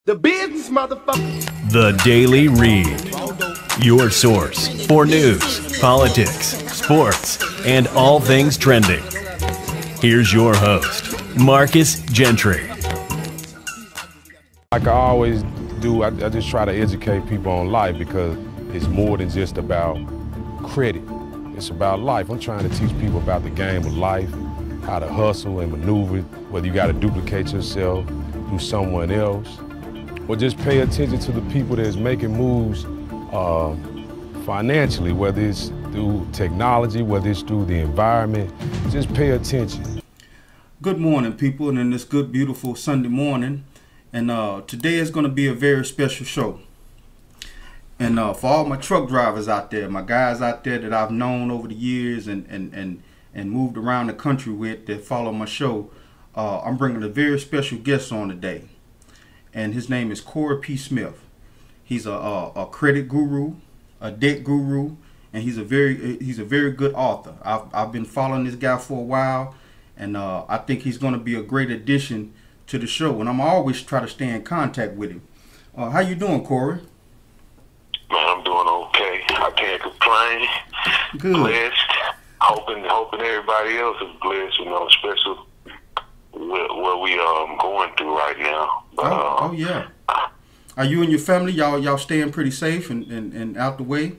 The business, motherfucker. The Daily Read. Your source for news, politics, sports, and all things trending. Here's your host, Marcus Gentry. Like I always do, I just try to educate people on life because it's more than just about credit. It's about life. I'm trying to teach people about the game of life, how to hustle and maneuver, whether you got to duplicate yourself, do someone else, or just pay attention to the people that's making moves financially, whether it's through technology, whether it's through the environment. Just pay attention. Good morning, people, and in this good, beautiful Sunday morning. And today is going to be a very special show. And for all my truck drivers out there, my guys out there that I've known over the years and moved around the country with that follow my show, I'm bringing a very special guest on today. And his name is Corey P. Smith. He's a credit guru, a debt guru, and he's a very good author. I've been following this guy for a while, and I think he's going to be a great addition to the show. And I'm always try to stay in contact with him. How you doing, Corey? Man, I'm doing okay. I can't complain. Good. Blessed. Hoping everybody else is blessed, especially what we going through right now. But, oh yeah. Are you and your family, y'all staying pretty safe and out the way?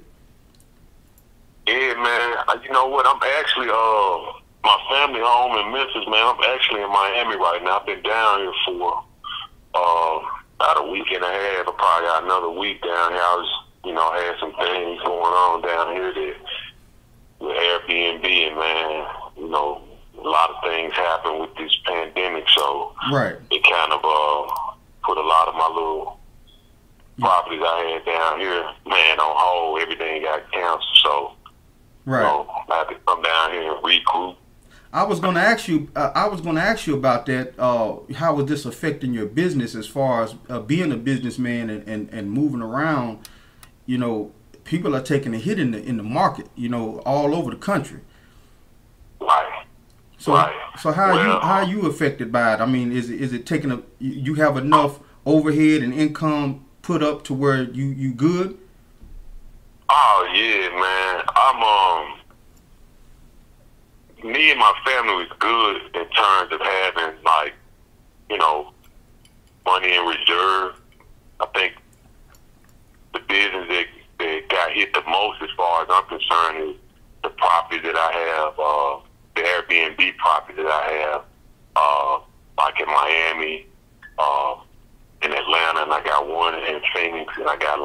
Yeah, man. You know what? I'm actually my family home in Memphis, man. I'm actually in Miami right now. I've been down here for about a week and a half. I probably got another week down here. I was, had some things going on down here that with Airbnb, and man, a lot of things happen with this pandemic, so right. It kind of put a lot of my little properties I had down here, man, on hold. Everything got canceled, so right. I had to come down here and regroup. I was going to ask you about that. How was this affecting your business as far as being a businessman and moving around? People are taking a hit in the market, all over the country. Right. So, right. So how are you affected by it? I mean, is it taking you have enough overhead and income put up to where you good? Oh yeah, man. Me and my family was good in terms of having money in reserve. I think the business that got hit the most, as far as I'm concerned, is the property that I have, the Airbnb property that I have, like in Miami, in Atlanta, and I got one in Phoenix, and I got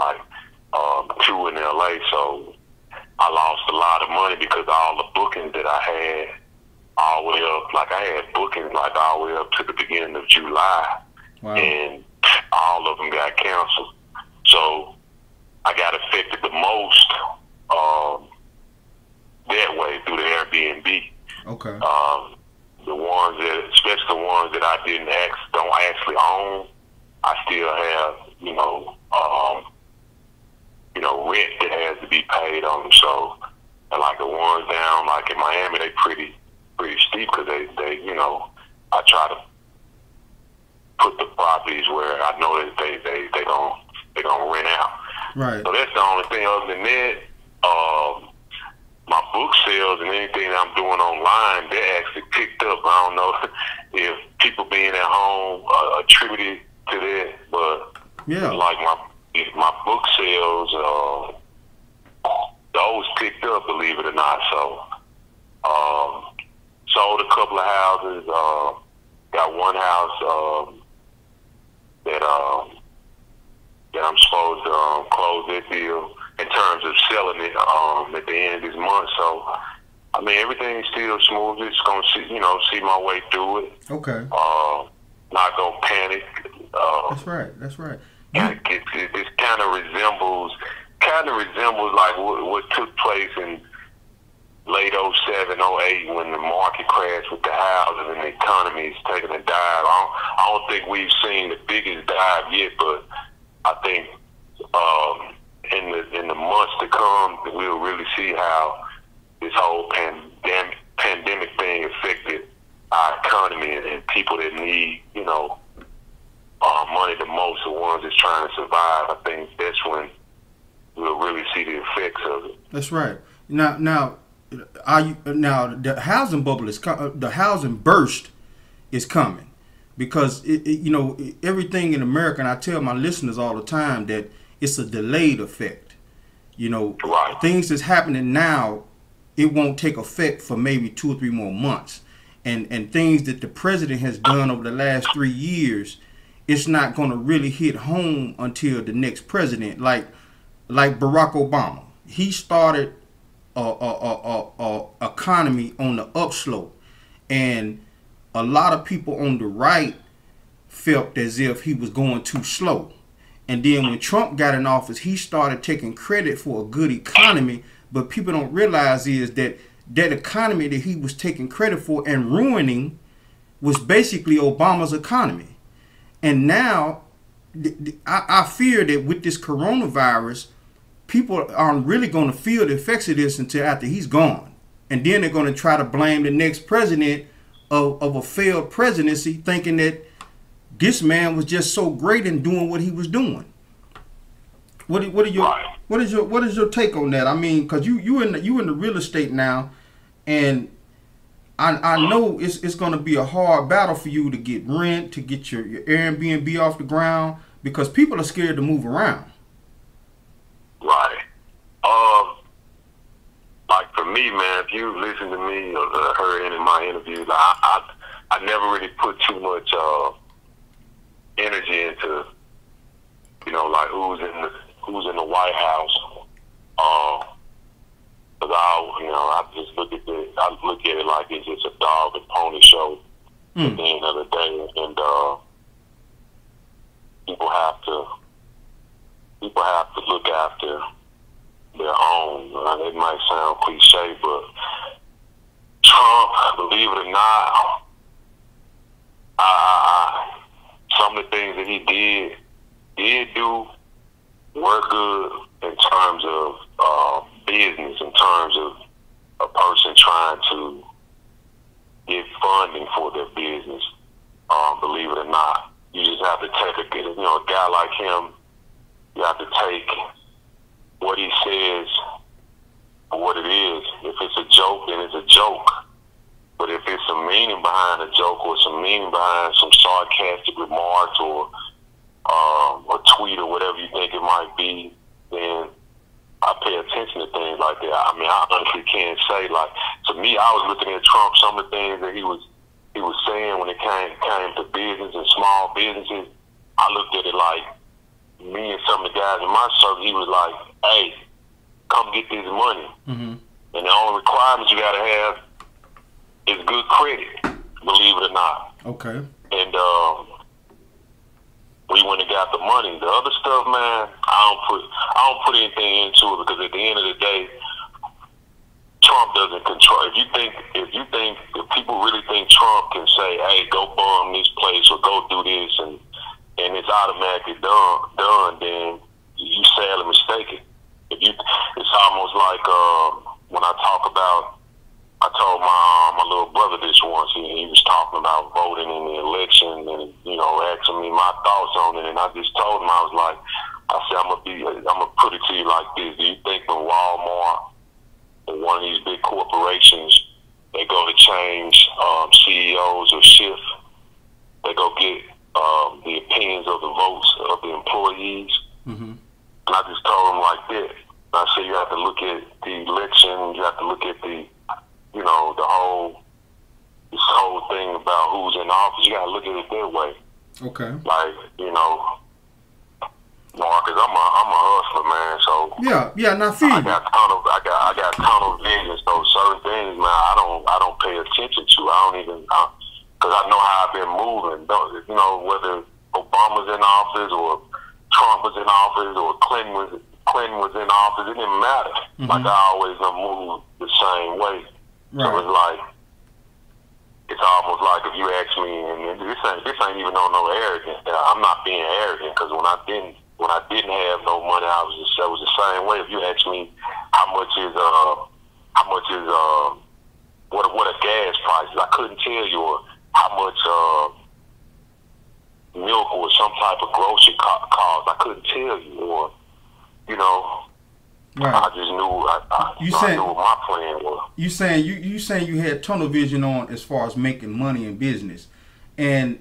two in LA. So I lost a lot of money because all the bookings that I had all the way up, I had bookings all the way up to the beginning of July. Wow. And all of them got canceled. So I got affected the most that way through the Airbnb. Okay. The ones that, especially the ones that I don't actually own, I still have, rent that has to be paid on them. So, and the ones down, in Miami, they pretty steep because they I try to put the properties where I know that they gonna rent out. Right. So that's the only thing. Other than that, my book sales and anything that I'm doing online, they actually picked up. I don't know if people being at home attributed to that, but yeah, my book sales, those picked up, believe it or not. So, sold a couple of houses. Got one house that I'm supposed to close that deal in terms of selling it at the end of this month. So, I mean, everything's still smooth. Just gonna see my way through it. Okay. Not gonna panic. That's right. This kind of resembles like what took place in late 07, 08 when the market crashed with the houses and the economy is taking a dive. I don't think we've seen the biggest dive yet, but I think in the months to come, we'll really see how this whole pandemic thing affected our economy and people that need, money the most, the ones that's trying to survive. I think that's when we'll really see the effects of it. That's right. Now, the housing bubble the housing burst is coming, because everything in America, and I tell my listeners all the time that it's a delayed effect. Right. Things that's happening now, it won't take effect for maybe 2 or 3 more months, and things that the president has done over the last 3 years, it's not going to really hit home until the next president, like Barack Obama. He started a economy on the upslope, and a lot of people on the right felt as if he was going too slow. And then when Trump got in office, he started taking credit for a good economy, but people don't realize is that economy that he was taking credit for and ruining was basically Obama's economy. And now I fear that with this coronavirus, people aren't really going to feel the effects of this until after he's gone. And then they're going to try to blame the next president of a failed presidency, thinking that this man was just so great in doing what he was doing. What is your take on that? I mean, because you in the real estate now, and I know it's going to be a hard battle for you to get rent, to get your Airbnb off the ground, because people are scared to move around. Right. Like for me, man, if you listen to me or heard any of my interviews, I never really put too much energy into, like who's in the White House. Cause I just look at it like it's just a dog and pony show at the end of the day, and people have to look after their own. It might sound cliche, but Trump, believe it or not, some of the things that he did do were good in terms of business, in terms of a person trying to get funding for their business. Believe it or not, you just have to take a guy like him. You have to take what he says for what it is. If it's a joke, then it's a joke. But if it's some meaning behind a joke, or some meaning behind some sarcastic remarks, or a tweet, or whatever you think it might be, then I pay attention to things like that. I mean, I honestly can't say, like, to me, I was looking at Trump, some of the things that he was saying when it came to business and small businesses. I looked at it like, me and some of the guys in my circle, he was like, hey, come get this money. Mm-hmm. And the only requirements you got to have is good credit, believe it or not. Okay. And we went and got the money. The other stuff, man, I don't put anything into it, because at the end of the day, Trump doesn't control. If people really think Trump can say, hey, go bomb this place or go do this, and it's automatically done, then you sadly mistaken. It's almost like when I told my little brother this once. He was talking about voting in the election, and asking me my thoughts on it, and I just told him, I said, I'm gonna put it to you like this: do you think when Walmart or one of these big corporations, they go to change CEOs or shift, they go get the opinions of the votes of the employees? Mm-hmm. And I just told him like that. I said, you have to look at the election, you have to look at the this whole thing about who's in office. You gotta look at it that way. Okay. Like, Marcus, I'm a hustler, man. So yeah, not feed. I got tunnel vision. So certain things, man, I don't pay attention to. Because I know how I've been moving. Whether Obama's in office or Trump was in office or Clinton was in office, it didn't matter. Mm-hmm. Like, I always gonna move the same way. Right. So it's almost like if you ask me, and this ain't even on no arrogance. I'm not being arrogant, because when I didn't have no money, I was the same way. If you ask me what a gas price is, I couldn't tell you how much milk or some type of grocery cost. I couldn't tell you, or you know. Right. I just knew I knew what my plan was. You saying you had tunnel vision on as far as making money in business, and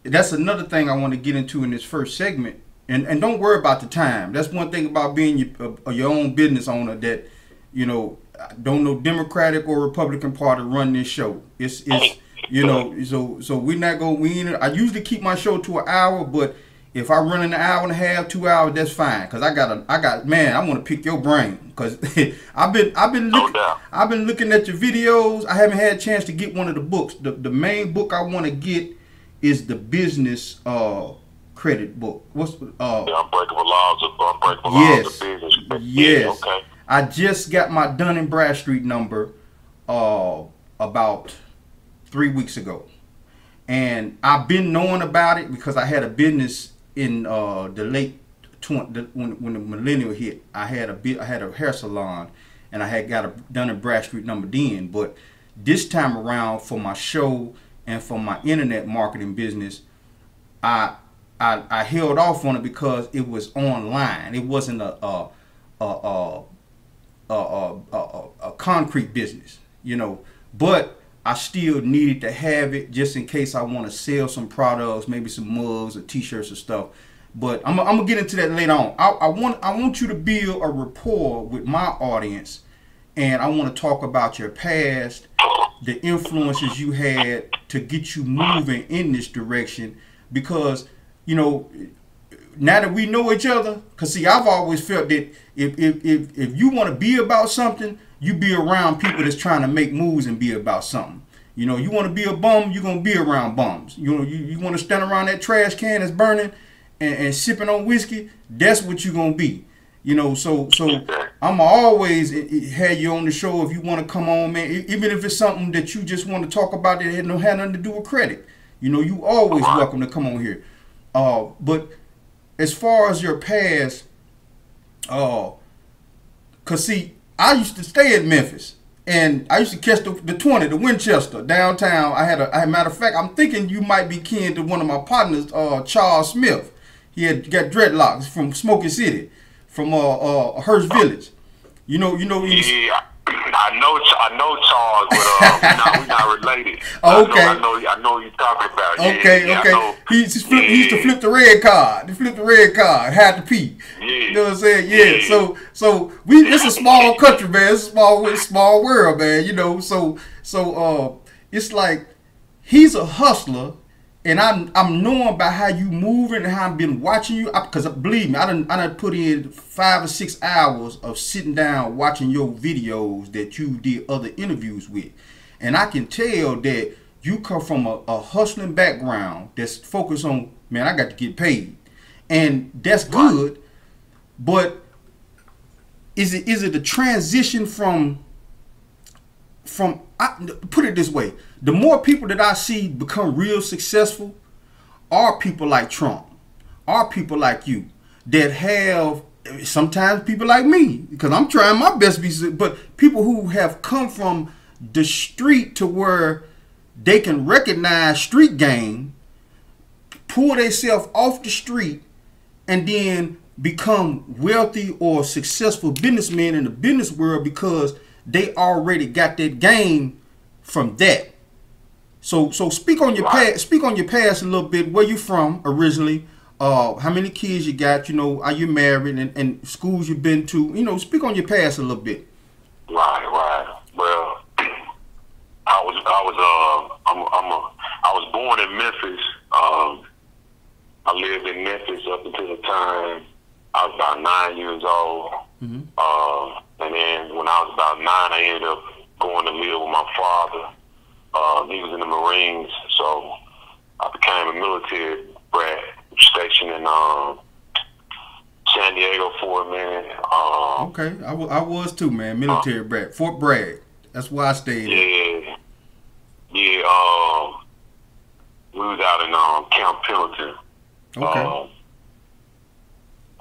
that's another thing I want to get into in this first segment. And don't worry about the time. That's one thing about being your own business owner, that you know, don't know Democratic or Republican Party run this show. It's you know, so we're not gonna win. I usually keep my show to an hour, but if I run an hour and a half, 2 hours, that's fine. Cause I got man, I want to pick your brain. Cause I've been looking at your videos. I haven't had a chance to get one of the books. The main book I want to get is the business credit book. What's Unbreakable Laws of Business. Yes. Okay. I just got my Dun & Bradstreet number about 3 weeks ago, and I've been knowing about it because I had a business in the late when the millennial hit. I had a hair salon, and I had got a Dun & Bradstreet number then. But this time around, for my show and for my internet marketing business, I held off on it because it was online. It wasn't a concrete business, you know. But I still needed to have it just in case I want to sell some products, maybe some mugs or t-shirts or stuff. But I'm gonna get into that later on. I want you to build a rapport with my audience, and I want to talk about your past, the influences you had to get you moving in this direction. Because, you know, now that we know each other, cause see, I've always felt that if you want to be about something, you be around people that's trying to make moves and be about something. You know, you want to be a bum, you're going to be around bums. You know, you want to stand around that trash can that's burning and sipping on whiskey, that's what you're going to be. You know, so I'm always have you on the show if you want to come on, man. Even if it's something that you just want to talk about that had nothing to do with credit. You know, you always welcome to come on here. But as far as your past, cause see, I used to stay in Memphis, and I used to catch the 20, the Winchester downtown. I had a matter of fact, I'm thinking you might be kin to one of my partners, Charles Smith. He had got dreadlocks from Smoky City, from Hearst Village. You know. Yeah, I know Charles, but we're not related. Okay. I know what you're talking about. Okay. He used to flip the red card. Had to pee. Yeah. You know what I'm saying? Yeah. So it's a small country, man. It's a small world, man. You know. So it's like he's a hustler, and I'm knowing about how you moving and how I've been watching you. Because believe me, I done put in 5 or 6 hours of sitting down watching your videos that you did other interviews with, and I can tell that you come from a hustling background that's focused on, man, I got to get paid, and that's good. But is it a transition from put it this way, the more people that I see become real successful are people like Trump, are people like you, that have, sometimes people like me, because I'm trying my best to be, but people who have come from the street to where they can recognize street game, pull themselves off the street, and then become wealthy or successful businessmen in the business world because they already got that game from that. So speak on your past. Speak on your past a little bit. Where you from originally? How many kids you got? You know, are you married? And schools you've been to? You know, speak on your past a little bit. Right. Well, I was born in Memphis. I lived in Memphis up until the time I was about 9 years old. Mm-hmm. And then when I was about 9, I ended up going to live with my father. He was in the Marines, so I became a military brat, stationed in San Diego for a minute. Okay, I was too, man. Military brat, Fort Bragg. That's where I stayed. Yeah. We was out in Camp Pendleton. Okay.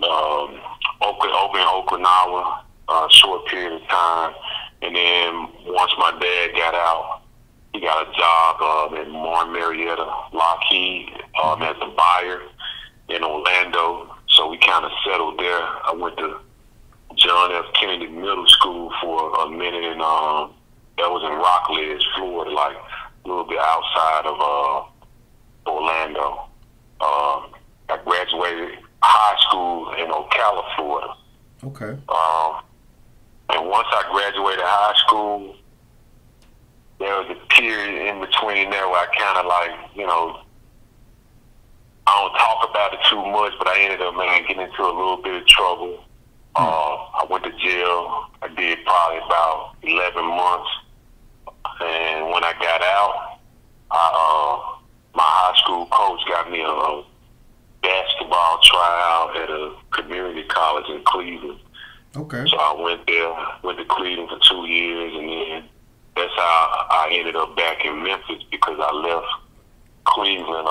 Over in Okinawa, a short period of time, and then once my dad got out, he got a job in Martin Marietta, Lockheed, as a buyer in Orlando. So we kind of settled there. I went to John F. Kennedy Middle School for a minute, and that was in Rockledge, Florida, like a little bit outside of Orlando. I graduated high school in Ocala, Florida. Okay. And once I graduated high school, there was a period in between there where I kind of like, you know, I don't talk about it too much, but I ended up, man, getting into a little bit of trouble. I went to jail. I did probably about 11 months. And when I got out, my high school coach got me a basketball tryout at a community college in Cleveland. Okay. So I went there, went to Cleveland for 2 years, and then that's how I ended up back in Memphis, because I left Cleveland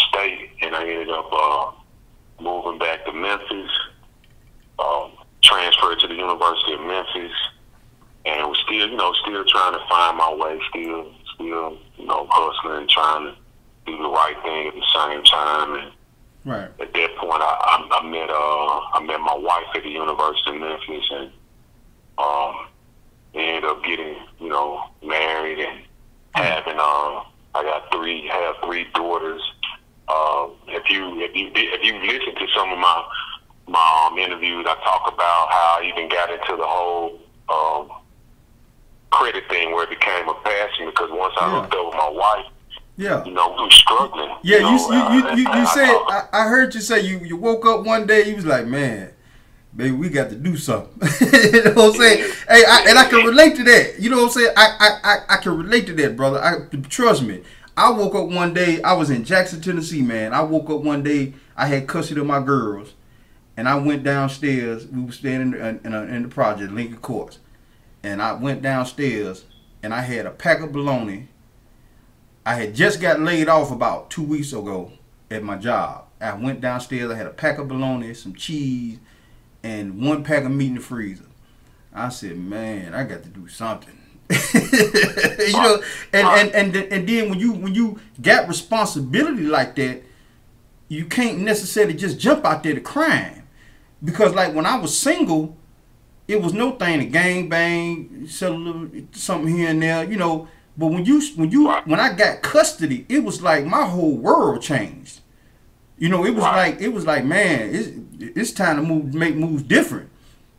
State, and I ended up moving back to Memphis, transferred to the University of Memphis, and was still, you know, still trying to find my way, still, you know, hustling, trying to do the right thing at the same time. And right. At that point, I met my wife at the University of Memphis, and ended up getting, you know, married and having I have three daughters. If you listen to some of my interviews, I talk about how I even got into the whole credit thing, where it became a passion, because once I hooked up with my wife, you know, we were struggling. Yeah, you said, I heard you say you woke up one day, you was like, man, baby, we got to do something. You know what I'm saying? Hey, I can relate to that. You know what I'm saying? I can relate to that, brother. Trust me. I woke up one day, I was in Jackson, Tennessee, man. I woke up one day, I had custody of my girls, and I went downstairs. We were staying in the project, Lincoln Courts. And I went downstairs, and I had a pack of bologna. I had just got laid off about 2 weeks ago at my job. I went downstairs, I had a pack of bologna, some cheese, and one pack of meat in the freezer. I said, man, I got to do something. You know, and then when you got responsibility like that, you can't necessarily just jump out there to crime. Because like when I was single, it was no thing to gang bang, sell a little something here and there, you know. But when I got custody, it was like my whole world changed. You know, it was like, man, it's time to make moves different.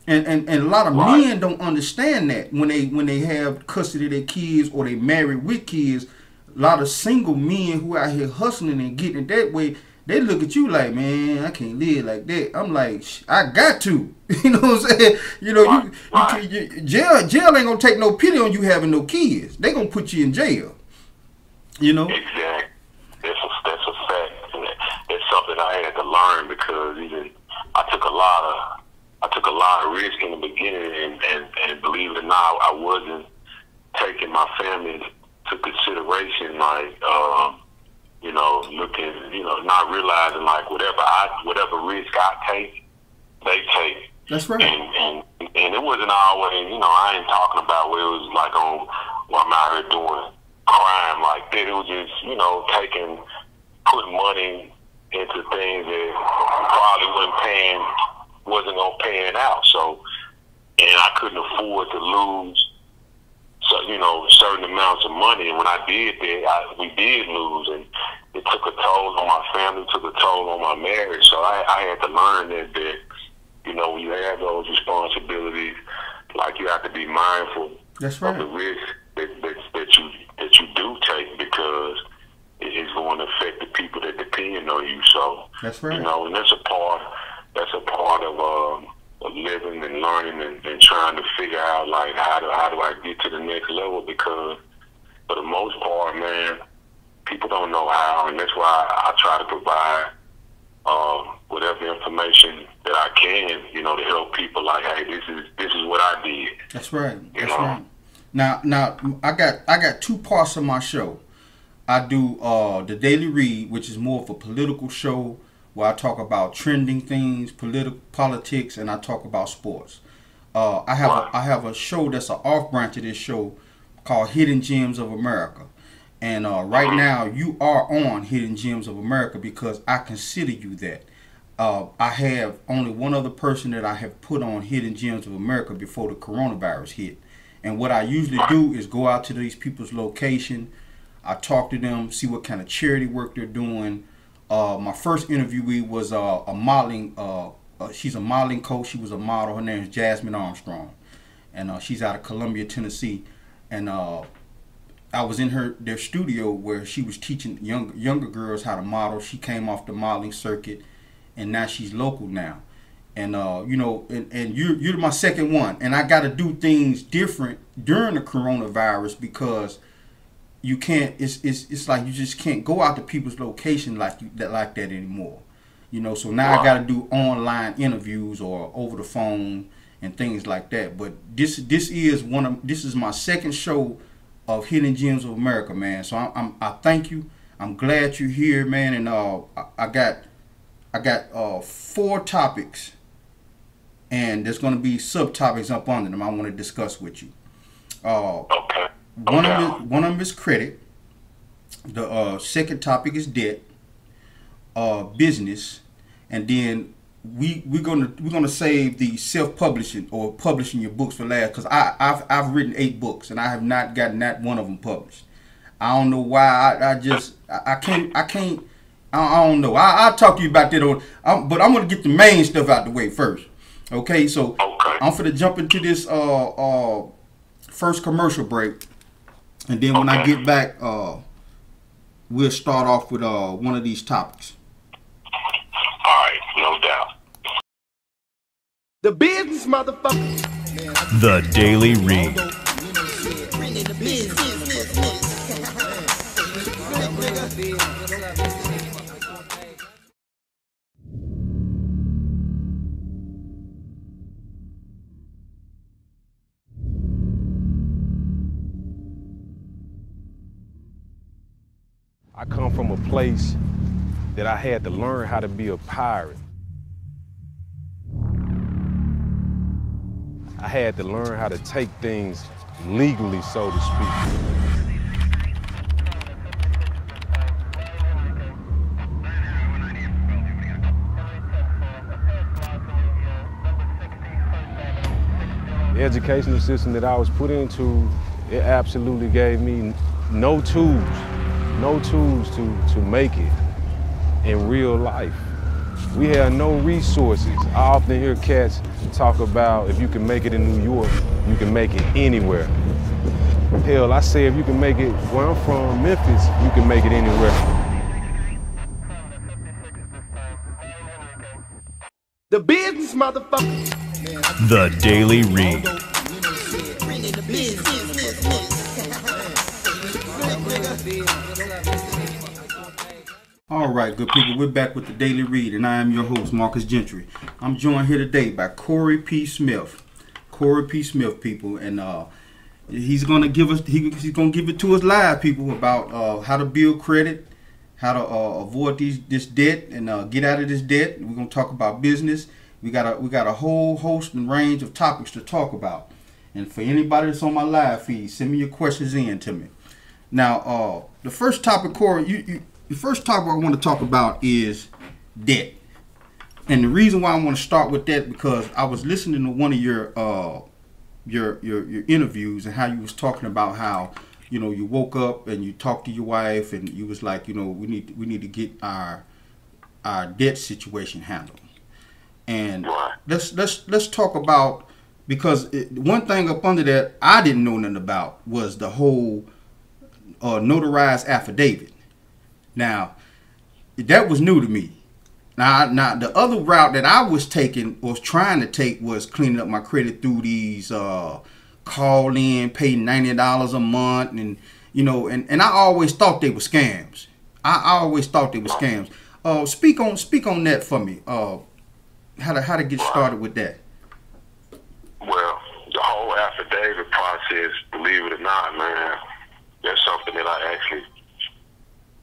And a lot of men don't understand that when they have custody of their kids, or they married with kids. A lot of single men who out here hustling and getting it that way, they look at you like, man, I can't live like that. I'm like, I got to. You know what I'm saying? You know, jail ain't gonna take no pity on you having no kids. They gonna put you in jail. You know? Exactly. That's a fact. And that's something I had to learn, because even I took a lot of risk in the beginning, and believe it or not, I wasn't taking my family to consideration, like you know, looking, you know, not realizing like whatever risk I take, they take. That's right. And it wasn't always, you know, I ain't talking about where it was like where I'm out here doing crime like that. It was just, you know, putting money into things that probably wasn't gonna pan out. So, and I couldn't afford to lose, so, you know, certain amounts of money. And when I did that, we did lose, and it took a toll on my family, took a toll on my marriage. So I had to learn that, you know, when you have those responsibilities, like, you have to be mindful That's right. of the risk that you do take, because it is going to affect the people that depend on you. So that's right. You know, and that's a part of living and learning and trying to figure out, like, how do I get to the next level, because for the most part, man, people don't know how, and that's why I try to provide whatever information that I can, you know, to help people, like, hey, this is what I did. That's right. That's right. Now I got two parts of my show. I do the Daily Read, which is more of a political show, where I talk about trending things, politics, and I talk about sports. I have a show that's an off branch of this show called Hidden Gems of America, And right now, you are on Hidden Gems of America because I consider you that. I have only one other person that I have put on Hidden Gems of America before the coronavirus hit. And what I usually do is go out to these people's location. I talk to them, see what kind of charity work they're doing. My first interviewee was a modeling. She's a modeling coach. She was a model. Her name is Jasmine Armstrong, and she's out of Columbia, Tennessee. And I was in their studio where she was teaching younger girls how to model. She came off the modeling circuit, and now she's local now. And you know, and you're my second one, and I got to do things different during the coronavirus because you can't. It's like you just can't go out to people's location like that anymore. You know, so now I got to do online interviews or over the phone and things like that. But this is my second show of Hidden Gems of America, man. So I thank you. I'm glad you're here, man. And I got 4 topics, and there's going to be subtopics up under them I want to discuss with you. Okay. One of them is credit. The second topic is debt, business, and then we're gonna save the self-publishing or publishing your books for last, because I've written 8 books and I have not gotten that one of them published. I don't know why. I can't. I don't know. I'll talk to you about that, but I'm gonna get the main stuff out the way first. Okay, so I'm gonna jump into this first commercial break, and then when I get back, we'll start off with one of these topics. All right, no doubt. The business, motherfucker. The Daily Read. I come from a place that I had to learn how to be a pirate. I had to learn how to take things legally, so to speak. The educational system that I was put into, it absolutely gave me no tools to make it in real life. We have no resources. I often hear cats talk about if you can make it in New York, you can make it anywhere. Hell, I say if you can make it where I'm from, Memphis, you can make it anywhere. The business, motherfucker. The Daily Read. All right, good people, we're back with the Daily Read, and I am your host, Marcus Gentry. I'm joined here today by Corey P. Smith. Corey P. Smith, people, and he's gonna give it to us live, people, about how to build credit, how to avoid this debt, and get out of this debt. We're gonna talk about business. We got a whole host and range of topics to talk about. And for anybody that's on my live feed, send me your questions in to me. Now, the first topic, Corey, the first topic I want to talk about is debt. And the reason why I want to start with that, because I was listening to one of your interviews and how you was talking about how, you know, you woke up and you talked to your wife and you was like, you know, we need to get our debt situation handled. And let's talk about, because one thing up under that I didn't know nothing about was the whole notarized affidavit. Now, that was new to me. Now the other route that I was trying to take was cleaning up my credit through these call in, pay $90 a month, and you know, and I always thought they were scams. I always thought they were scams. Speak on that for me. How to get started with that? Well, the whole affidavit process, believe it or not, man, that's something that I actually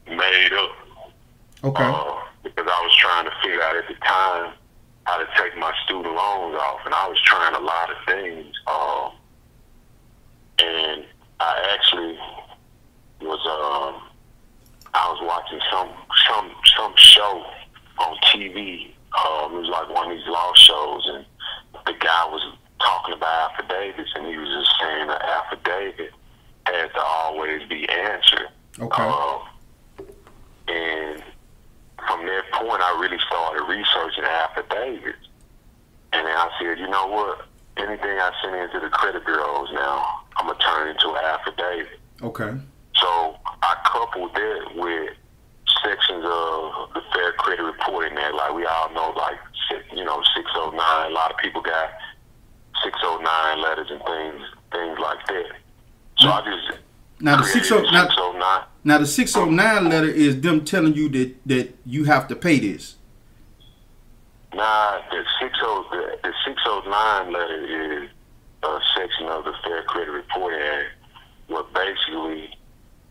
made up. Okay. Because I was trying to figure out at the time how to take my student loans off, and I was trying a lot of things. And I actually was I was watching some show on TV. It was like one of these law shows, and the guy was talking about affidavits, and he was just saying an affidavit has to always be answered. Okay. And from that point, I really started researching affidavits. And then I said, you know what? Anything I send into the credit bureaus now, I'm going to turn into an affidavit. Okay. So I coupled that with sections of the Fair Credit Reporting Act. Like we all know, like, 609. A lot of people got 609 letters and things like that. So I just now the created 609. Now the 609 letter is them telling you that you have to pay this. Nah, the 609 letter is a section of the Fair Credit Reporting Act where basically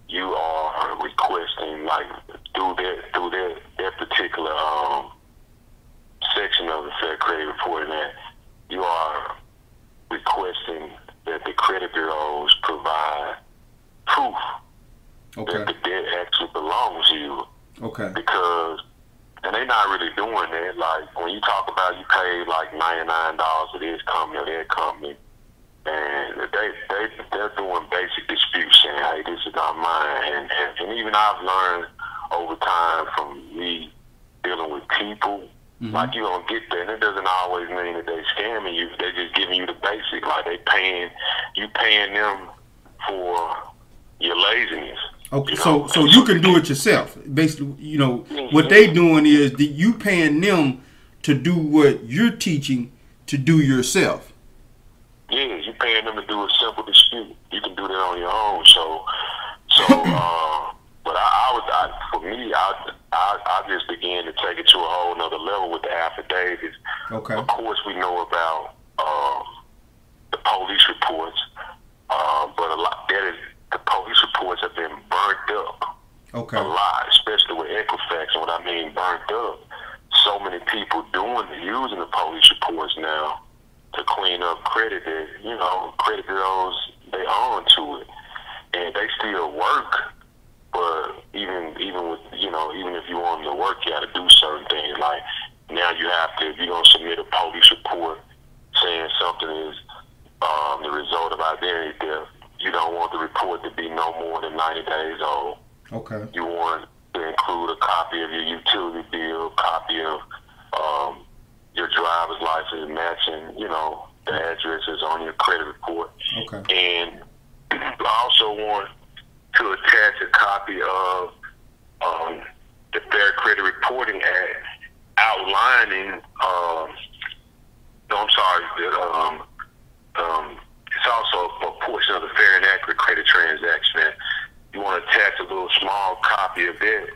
you are requesting, like, through that particular section of the Fair Credit Reporting Act, you are requesting that the credit bureaus provide proof that the debt actually belongs to you. Okay. Because, and they're not really doing that. Like, when you talk about you paid like $99 to this company or that company, and they're doing basic disputes saying, hey, this is not mine. And even I've learned over time from me dealing with people, like, you don't get that, and it doesn't always mean that they're scamming you. They're just giving you the basic, like you paying them for your laziness. Okay, so you can do it yourself. Basically, what they doing is that you paying them to do what you're teaching to do yourself. Yeah, you paying them to do a simple dispute. You can do that on your own. But for me, I just began to take it to a whole nother level with the affidavits. Okay. Of course, we know about the police reports, but the police reports have been burnt up. Okay. A lot, especially with Equifax. And what I mean burnt up, so many people using the police reports now to clean up credit that, credit bureaus, they own to it. And they still work, but even with, even if you want them to work, you got to do certain things. Like, now you have to, if you're going to submit a police report saying something is the result of identity theft, you don't want the report to be no more than 90 days old. Okay. You want to include a copy of your utility bill, copy of your driver's license matching, the addresses on your credit report. Okay. And you also want to attach a copy of the Fair Credit Reporting Act outlining, it's also a portion of the Fair and Accurate Credit Transaction Act. You want to attach a little small copy of that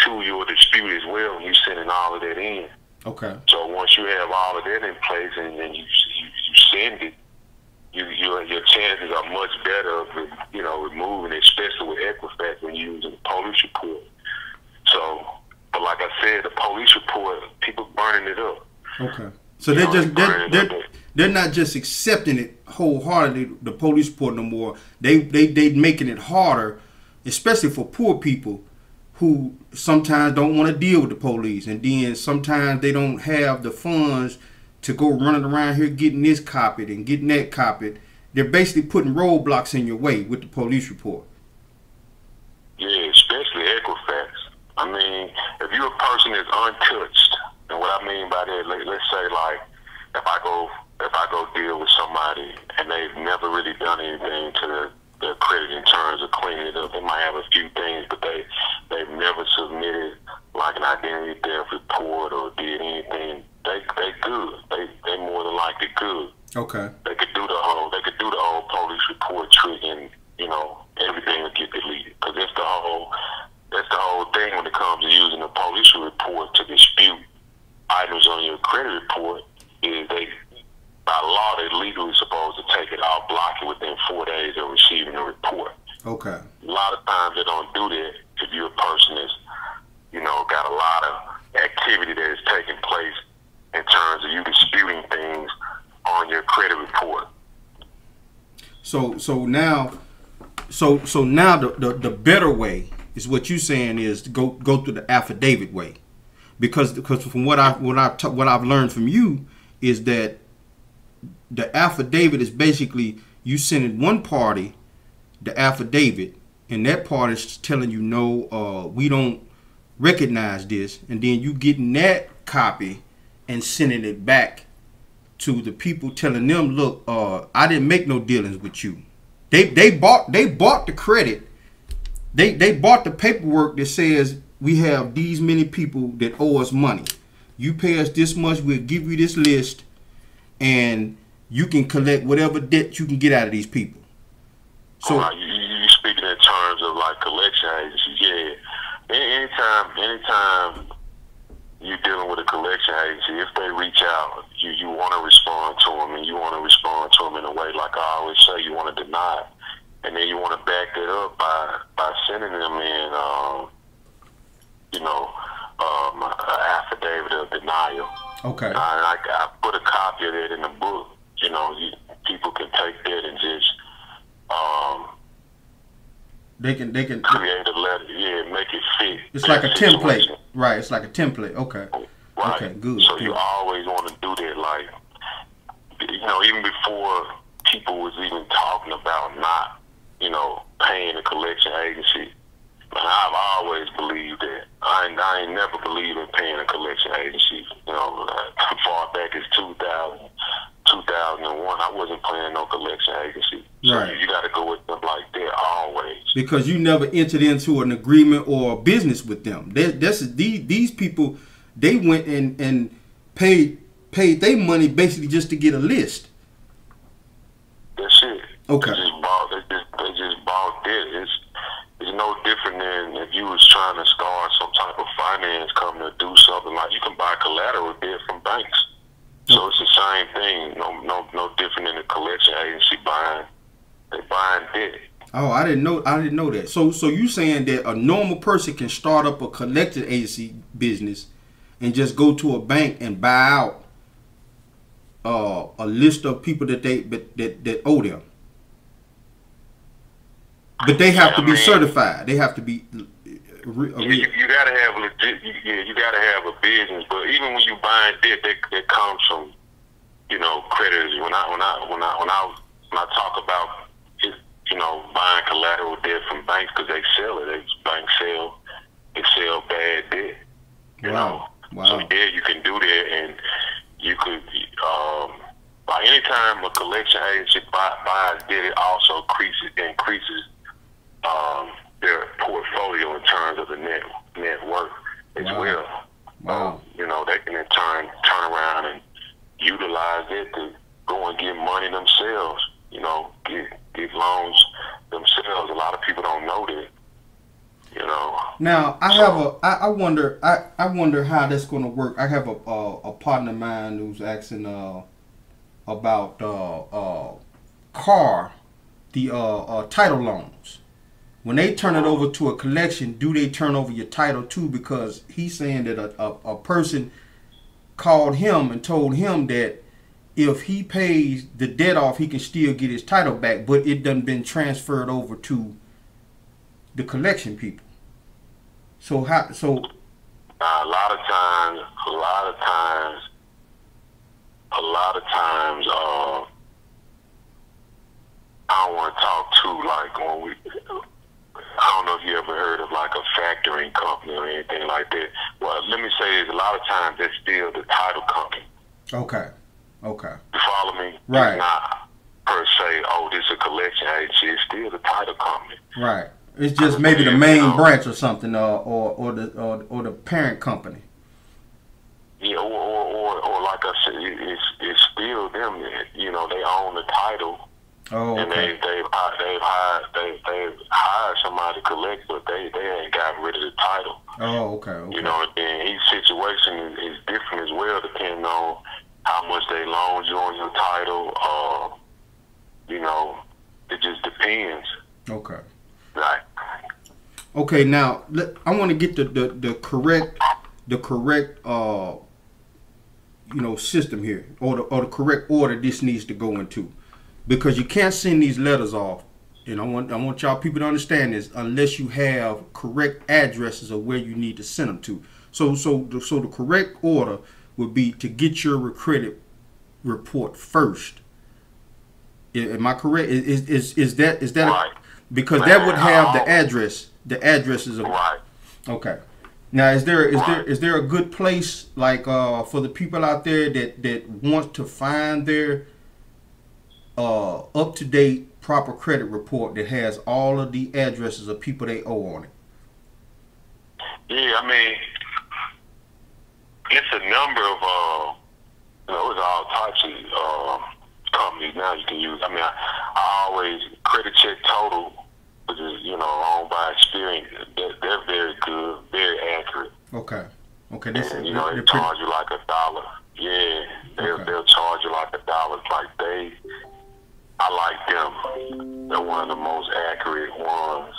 to your dispute as well when you're sending all of that in. Okay. So once you have all of that in place and then you send it, your chances are much better of removing it, especially with Equifax when you're using a police report. So, but like I said, the police report, people burning it up. Okay. So they're not just accepting it wholeheartedly, the police report, no more. They making it harder, especially for poor people who sometimes don't want to deal with the police, and then sometimes they don't have the funds to go running around here getting this copied and getting that copied. They're basically putting roadblocks in your way with the police report. Yeah, especially Equifax. I mean, if you're a person that's untouched, and what I mean by that, let's say, like, if I go deal with somebody and they've never really done anything to their credit in terms of cleaning it up, they might have a few things, but they've never submitted like an identity theft report or did anything. They good. They more than likely good. Okay. They could do the whole police report trick, and everything will get deleted. Because that's the whole thing when it comes to using a police report to dispute items on your credit report. Is by law, they're legally supposed to take it off, block it within 4 days of receiving a report. Okay. A lot of times they don't do that if you're a person that's, got a lot of activity that is taking place in terms of you disputing things on your credit report. So now, So now the better way is what you saying is to go through the affidavit way, because from what I've learned from you is that the affidavit is basically you sending one party the affidavit, and that party is telling you no, we don't recognize this, and then you getting that copy and sending it back to the people, telling them, look, I didn't make no dealings with you. They bought the credit. They bought the paperwork that says we have these many people that owe us money. You pay us this much, we'll give you this list, and you can collect whatever debt you can get out of these people. So you speaking in terms of like collection agencies, yeah. Anytime you're dealing with a collection agency, if they reach out, you want to respond to them, and you want to respond to them in a way, like I always say, you want to deny it, and then you want to back it up by sending them in, an affidavit of denial. okay. I put a copy of it in the book. People can take that and just They can create a letter, make it fit. It's like a situation. template, right? It's like a template. Okay. Right. Okay. Good. So good. you always want to do that, like, even before people was even talking about not, paying a collection agency. And I've always believed that. I ain't never believed in paying a collection agency. Far back as 2001, I wasn't paying no collection agency. So Right. you got to go with them like that always. Because you never entered into an agreement or a business with them. These people, they went and paid their money basically just to get a list. That's it. Okay. They just bought it. It's no different than if you was trying to start some type of finance company to do something, like you can buy collateral debt from banks. So it's the same thing. No different than a collection agency buying debt. Oh, I didn't know that. So you saying that a normal person can start up a collection agency business and just go to a bank and buy out a list of people that owe them. But they have to be certified. They have to be. You gotta have legit. You gotta have a business. But even when you buying debt, that comes from creditors. When I talk about it, buying collateral debt from banks, because they sell it. Banks sell bad debt. Wow. So yeah, you can do that, and you could. By any time a collection agency buys debt, it also increases their portfolio in terms of the net worth as well. Wow. They can in turn around and utilize it to go and get money themselves. Get loans themselves. A lot of people don't know that. Now I wonder how that's going to work. I have a partner of mine who's asking about title loans. When they turn it over to a collection, do they turn over your title too? Because he's saying that a person called him and told him that if he pays the debt off, he can still get his title back, but it done been transferred over to the collection people. So a lot of times, I don't want to talk too, like, I don't know if you ever heard of like a factoring company or anything like that. Well, let me say this, a lot of times it's still the title company. Okay. You follow me? Right. It's not per se, this is a collection agency. It's still the title company. Right. It's just maybe the main branch or something, or the parent company. Yeah, or like I said, it's still them. They own the title. Oh, and okay. they've hired somebody to collect, but they ain't got rid of the title. Oh, okay. And each situation is different as well, depending on how much they loan you on your title. It just depends. Okay. Right. Okay. Now I want to get the correct system here, or the correct order this needs to go into, because you can't send these letters off and I want y'all people to understand this, unless you have correct addresses of where you need to send them to. So the correct order would be to get your credit report first. Am I correct? Is that Right. because that would have the addresses of Right. Okay. Now, is there a good place like for the people out there that want to find their up to date proper credit report that has all of the addresses of people they owe on it? Yeah, I mean, it's a number of there's all types of companies now you can use. I mean, I always Credit Check Total, which is owned by Experience. They're very good, very accurate. Okay. And, they charge you like $1. Yeah, they'll charge you like $1. Like I like them. They're one of the most accurate ones.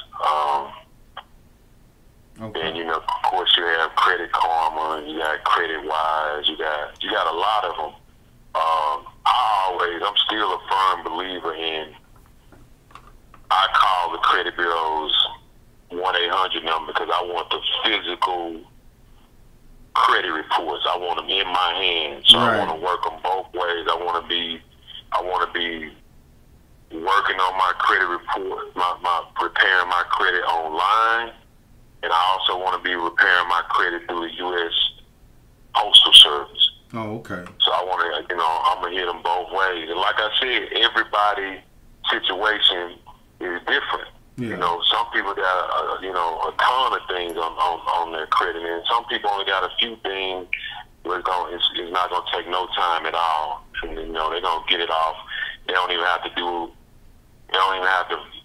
Okay. And of course, you have Credit Karma, you got Credit Wise, you got a lot of them. I'm still a firm believer in. I call the credit bureaus 1-800 number because I want the physical credit reports. I want them in my hands, so Right. I want to work them both ways. I want to be working on my credit report, my preparing my credit online. And I also want to be repairing my credit through the U.S. Postal Service. Oh, okay. So I want to, I'm going to hit them both ways. And like I said, everybody's situation is different. Yeah. Some people got, a ton of things on their credit. And some people only got a few things where it's not going to take no time at all. And, they're going to get it off. They don't even have to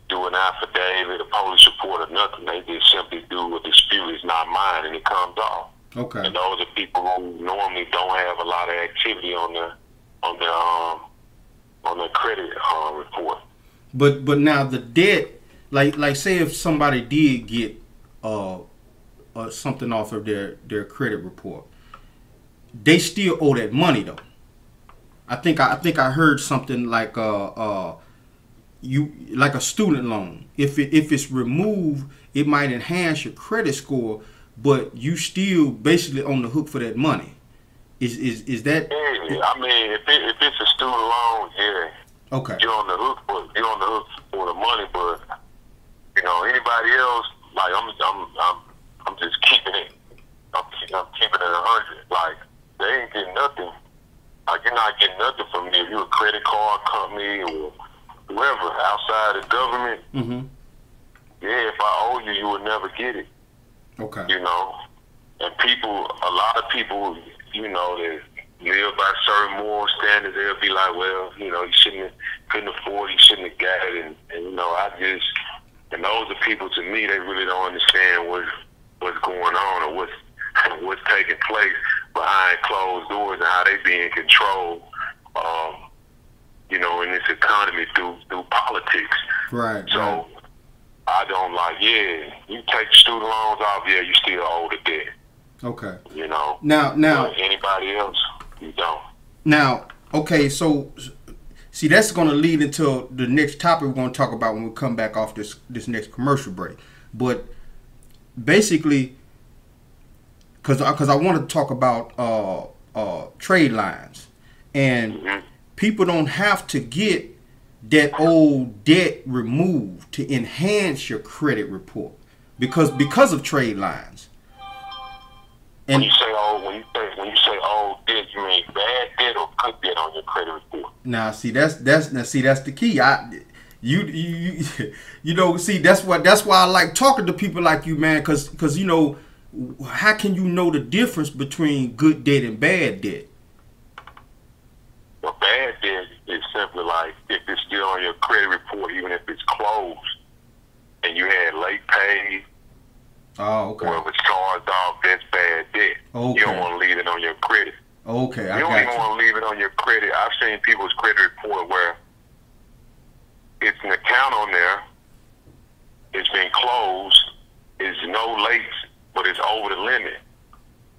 do an affidavit, a police report, or nothing. They just simply do a dispute is not mine, and it comes off. Okay. And those are people who normally don't have a lot of activity on their credit report. But now the debt, like say if somebody did get something off of their credit report, they still owe that money though. I think I heard something like like a student loan. If it's removed, it might enhance your credit score, but you still basically on the hook for that money. Is that? Yeah, I mean, if it's a student loan, yeah. Okay. You're on the hook for the money, but anybody else, like I'm just keeping it. I'm keeping it 100. Like they ain't getting nothing. Like you're not getting nothing from me if you're a credit card company or whoever outside the government. Mm-hmm. Yeah, if I owe you, you would never get it. Okay. And a lot of people, that live by certain moral standards, they'll be like, well, you couldn't afford it, you shouldn't have got it. And those are people, to me, they really don't understand what's going on or what's taking place behind closed doors and how they being controlled, in this economy through politics. Right. So right. I don't you take student loans off, you still owe the debt. Okay. Now Now anybody else, you don't. Now, okay, so see that's going to lead into the next topic we're going to talk about when we come back off this next commercial break. But basically, because I wanted to talk about trade lines, and Mm-hmm. people don't have to get that old debt removed to enhance your credit report because of trade lines. And When you say old debt, you mean bad debt or good debt on your credit report? now, see that's the key. See that's why I like talking to people like you, man, because how can you know the difference between good debt and bad debt? Well, bad debt is simply like if it's still on your credit report, even if it's closed, and you had late pay, Oh, okay. or if it's charged off, that's bad debt. Okay. You don't want to leave it on your credit. Okay, I You don't got even you. want to leave it on your credit. I've seen people's credit report where it's an account on there, it's been closed, it's no late, but it's over the limit.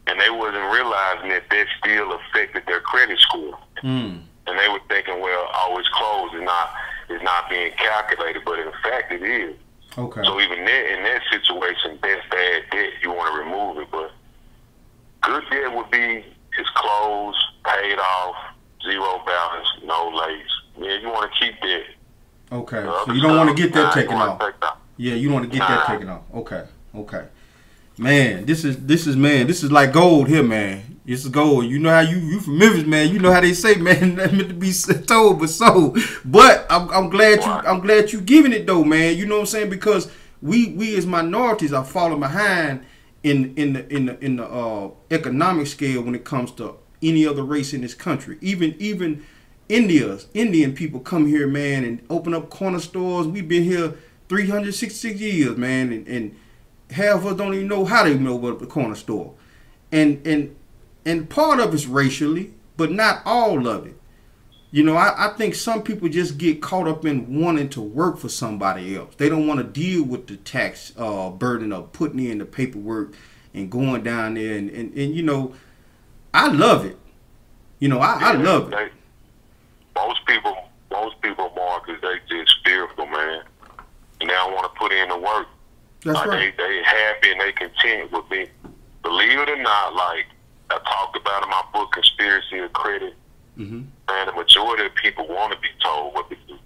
And they wasn't realizing that still affected their credit score. Mm. And they were thinking, well, it's closed. And not. is not being calculated, but in fact it is. Okay. So even there, in that situation, that's bad debt. You want to remove it, but good debt would be his clothes paid off, zero balance, no lace. Yeah, you want to keep that. Okay. So you don't want to get that taken off. Yeah, you want to get that Nah. taken off. Okay. Okay. Man, this is like gold here, man. This is gold. You know how you from Memphis, man. You know how they say, man, that meant to be told but so. But I'm glad you giving it though, man. You know what I'm saying? Because we as minorities are falling behind in the economic scale when it comes to any other race in this country. Even Indian people come here, man, and open up corner stores. We've been here 366 years, man, and half of us don't even know how to know about the corner store. And part of it's racially, but not all of it. You know, I think some people just get caught up in wanting to work for somebody else. They don't want to deal with the tax burden of putting in the paperwork and going down there. And you know, I love it. You know, I love it. Most people, Marcus, they just fearful, man. And they don't want to put in the work. That's right. They happy and they content with me. Believe it or not, like I talked about in my book, Conspiracy of Credit, Mm-hmm. and the majority of people want to be told what to do.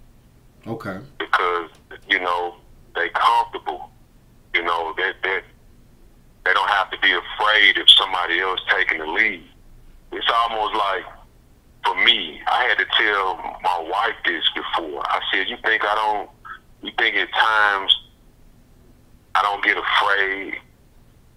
Okay. Because, you know, they comfortable. You know, they don't have to be afraid if somebody else taking the lead. It's almost like, for me, I had to tell my wife this before. I said, you think at times I don't get afraid?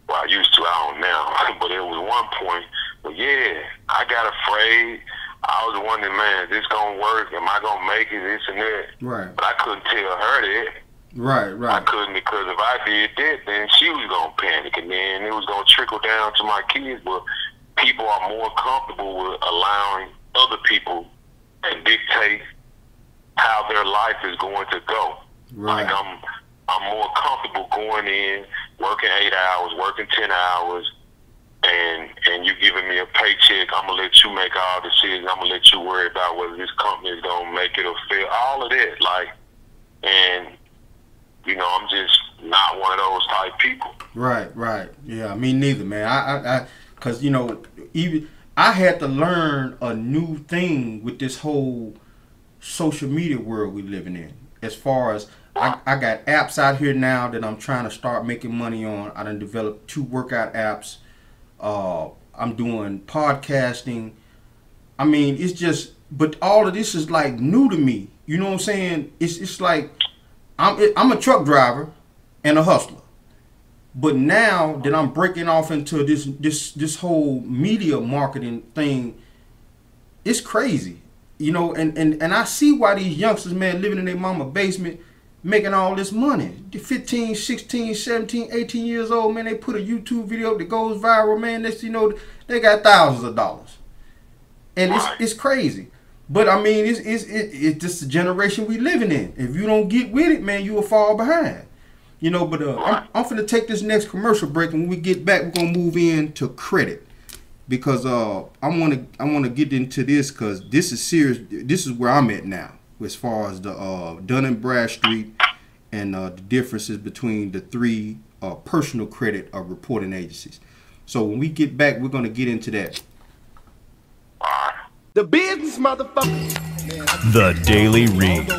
Well, I used to, I don't now. But there was one point, well, yeah, I got afraid. I was wondering, man, is this going to work? Am I going to make it, this and that? Right. But I couldn't tell her that. Right. I couldn't, because if I did that, then she was going to panic, and then it was going to trickle down to my kids. But people are more comfortable with allowing other people and dictate how their life is going to go. Right. Like I'm more comfortable going in, working 8 hours, working 10 hours, and you giving me a paycheck. I'm gonna let you make all the decisions. I'm gonna let you worry about whether this company is gonna make it or fail. All of that, like, and you know, I'm just not one of those type people. Right. Yeah, me neither, man. I cause you know, even I had to learn a new thing with this whole social media world we living in. As far as I got apps out here now that I'm trying to start making money on. I done developed 2 workout apps. I'm doing podcasting. I mean, it's just, but all of this is like new to me. You know what I'm saying? It's like I'm a truck driver and a hustler. But now that I'm breaking off into this whole media marketing thing, it's crazy. You know, and I see why these youngsters, man, living in their mama basement, making all this money. 15, 16, 17, 18 years old, man, they put a YouTube video that goes viral, man. Next you know, they got thousands of dollars. And it's crazy. But I mean, it's just the generation we living in. If you don't get with it, man, you will fall behind. You know, but I'm finna take this next commercial break, and when we get back, we're gonna move into credit. Because I wanna get into this, because this is serious. This is where I'm at now, as far as the Dun and Bradstreet and the differences between the 3 personal credit reporting agencies. So when we get back, we're gonna get into that. The business, motherfucker. The Daily Read.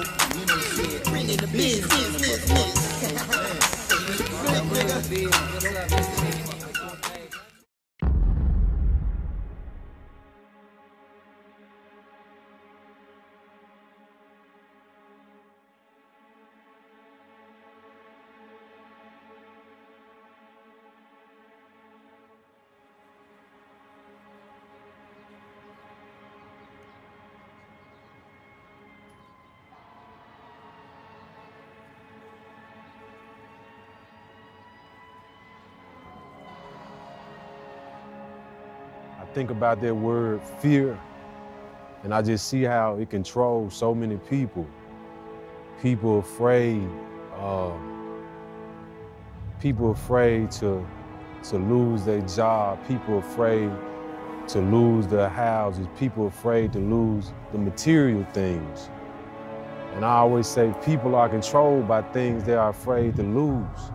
I think about that word fear, and I just see how it controls so many people. People afraid to lose their job, people afraid to lose their houses, people afraid to lose the material things. And I always say people are controlled by things they are afraid to lose.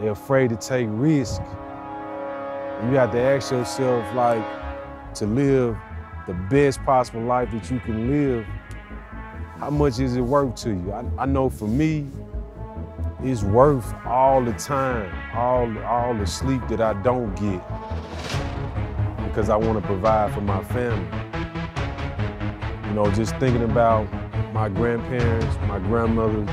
They're afraid to take risk. You have to ask yourself, like, to live the best possible life that you can live, how much is it worth to you? I know for me, it's worth all the time, all the sleep that I don't get, because I want to provide for my family. You know, just thinking about my grandparents, my grandmothers,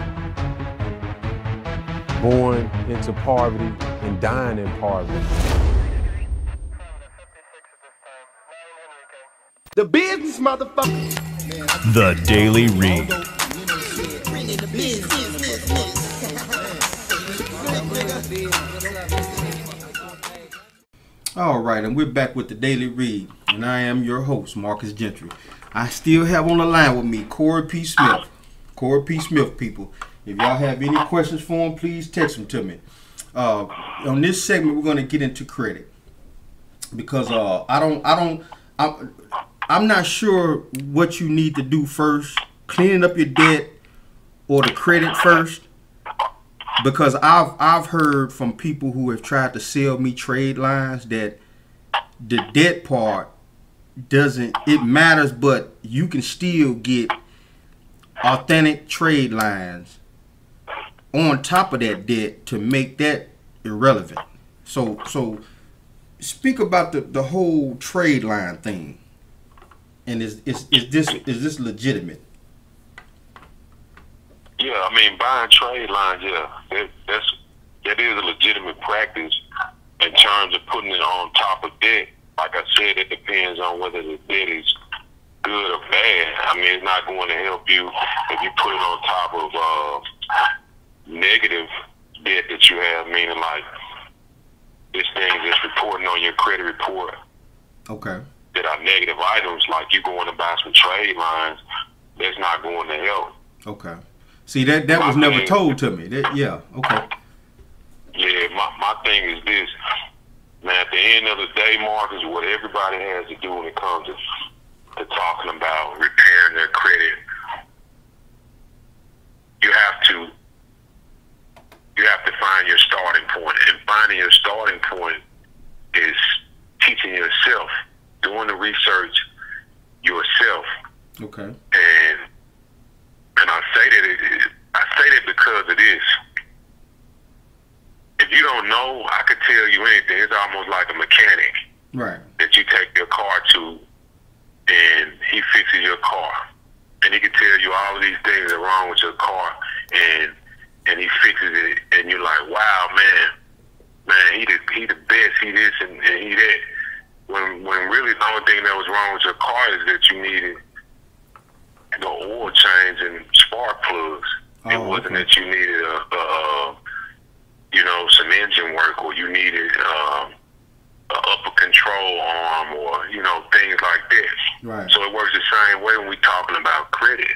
born into poverty and dying in poverty. The business, motherfucker. The Daily Read. All right, and we're back with the Daily Read, and I am your host, Marcus Gentry. I still have on the line with me Corey P. Smith. Corey P. Smith, people. If y'all have any questions for him, please text them to me. On this segment, we're going to get into credit because I'm not sure what you need to do first, cleaning up your debt or the credit first, because I've heard from people who have tried to sell me trade lines that the debt part it matters, but you can still get authentic trade lines on top of that debt to make that irrelevant. So speak about the whole trade line thing. And is this legitimate? Yeah, I mean, buying trade lines, yeah, that is a legitimate practice in terms of putting it on top of debt. Like I said, it depends on whether the debt is good or bad. I mean, it's not going to help you if you put it on top of negative debt that you have, meaning like this thing that's reporting on your credit report. Okay. That are negative items, like you going to buy some trade lines, that's not going to help. Okay. See, that was never told to me. Yeah, okay. Yeah, my thing is this. Man, at the end of the day, Marcus, what everybody has to do when it comes to talking about repairing their credit, you have to find your starting point. And finding your starting point is teaching yourself, doing the research yourself. Okay. And I say that because of this. If you don't know, I could tell you anything. It's almost like a mechanic, right? That you take your car to, and he fixes your car, and he can tell you all of these things are wrong with your car, and he fixes it, and you're like, wow, man, he the best, he this and he that. When really the only thing that was wrong with your car is that you needed the oil change and spark plugs. It wasn't that you needed some engine work, or you needed a upper control arm, or things like that. Right. So it works the same way when we're talking about credit.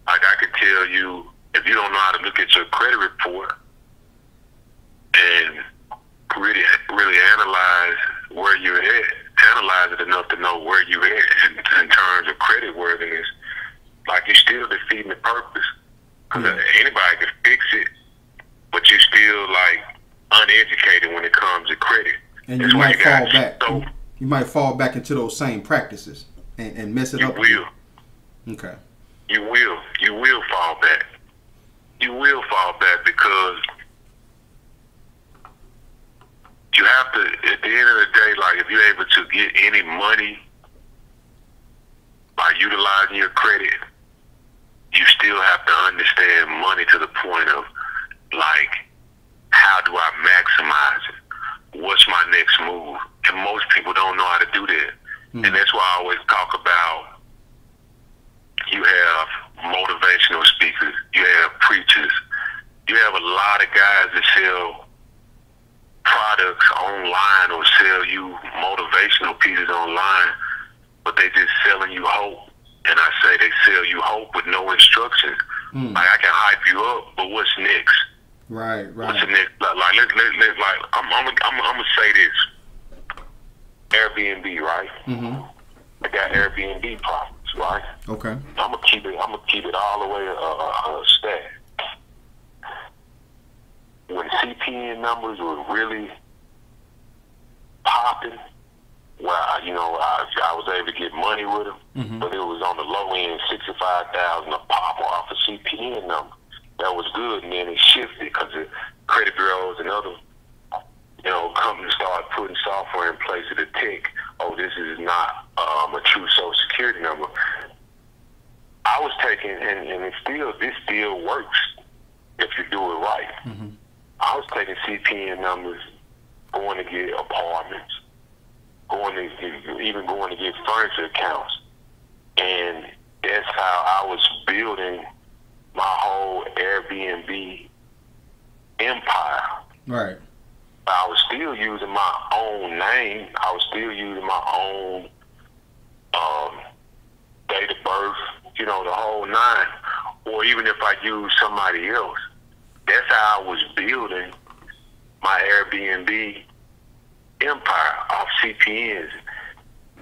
Like I could tell you, if you don't know how to look at your credit report and really analyze where you're at, analyze it enough to know where you're at in terms of credit worthiness, like you're still defeating the purpose. Because anybody can fix it, but you're still like uneducated when it comes to credit. And you might fall back. You might fall back into those same practices and mess it up. You will. Okay. You will fall back. You will fall back because you have to, at the end of the day, like if you're able to get any money by utilizing your credit, you still have to understand money to the point of like, how do I maximize it? What's my next move? And most people don't know how to do that. And that's why I always talk about, you have motivational speakers, you have preachers, you have a lot of guys that sell products online or sell you motivational pieces online, but they just selling you hope. And I say they sell you hope with no instructions. Like I can hype you up, but what's next? Right. What's the next? Like let's like I'm gonna say this. Airbnb, right? Mm-hmm. I got Airbnb problems, right? right? Okay. I'm gonna keep it all the way stacked. When CPN numbers were really popping, where I was able to get money with them, but it was on the low end, 65,000 a pop off a CPN number. That was good, and then it shifted because the credit bureaus and other companies started putting software in place to detect, oh, this is not a true Social Security number. I was taking, and this still works if you do it right. I was taking CPN numbers, going to get apartments, even going to get furniture accounts, and that's how I was building my whole Airbnb empire. Right. I was still using my own name. I was still using my own date of birth, the whole nine. Or even if I used somebody else, that's how I was building my Airbnb empire off CPNs.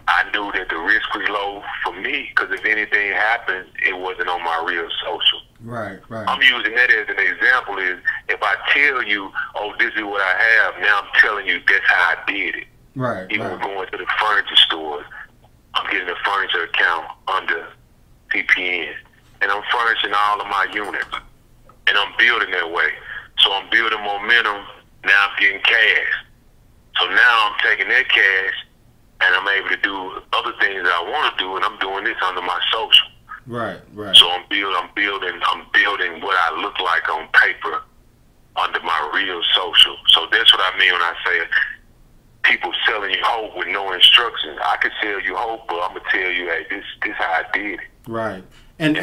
I knew that the risk was low for me because if anything happened, it wasn't on my real social. Right. I'm using that as an example. Is if I tell you, oh, this is what I have, now I'm telling you that's how I did it. Right. Even going to the furniture stores, I'm getting a furniture account under CPN, and I'm furnishing all of my units, and I'm building that way. So I'm building momentum. Now I'm getting cash. So now I'm taking that cash, and I'm able to do other things that I want to do, and I'm doing this under my social. Right. So I'm building what I look like on paper under my real social. So that's what I mean when I say people selling you hope with no instructions. I could sell you hope, but I'm gonna tell you, hey, this how I did it. Right. And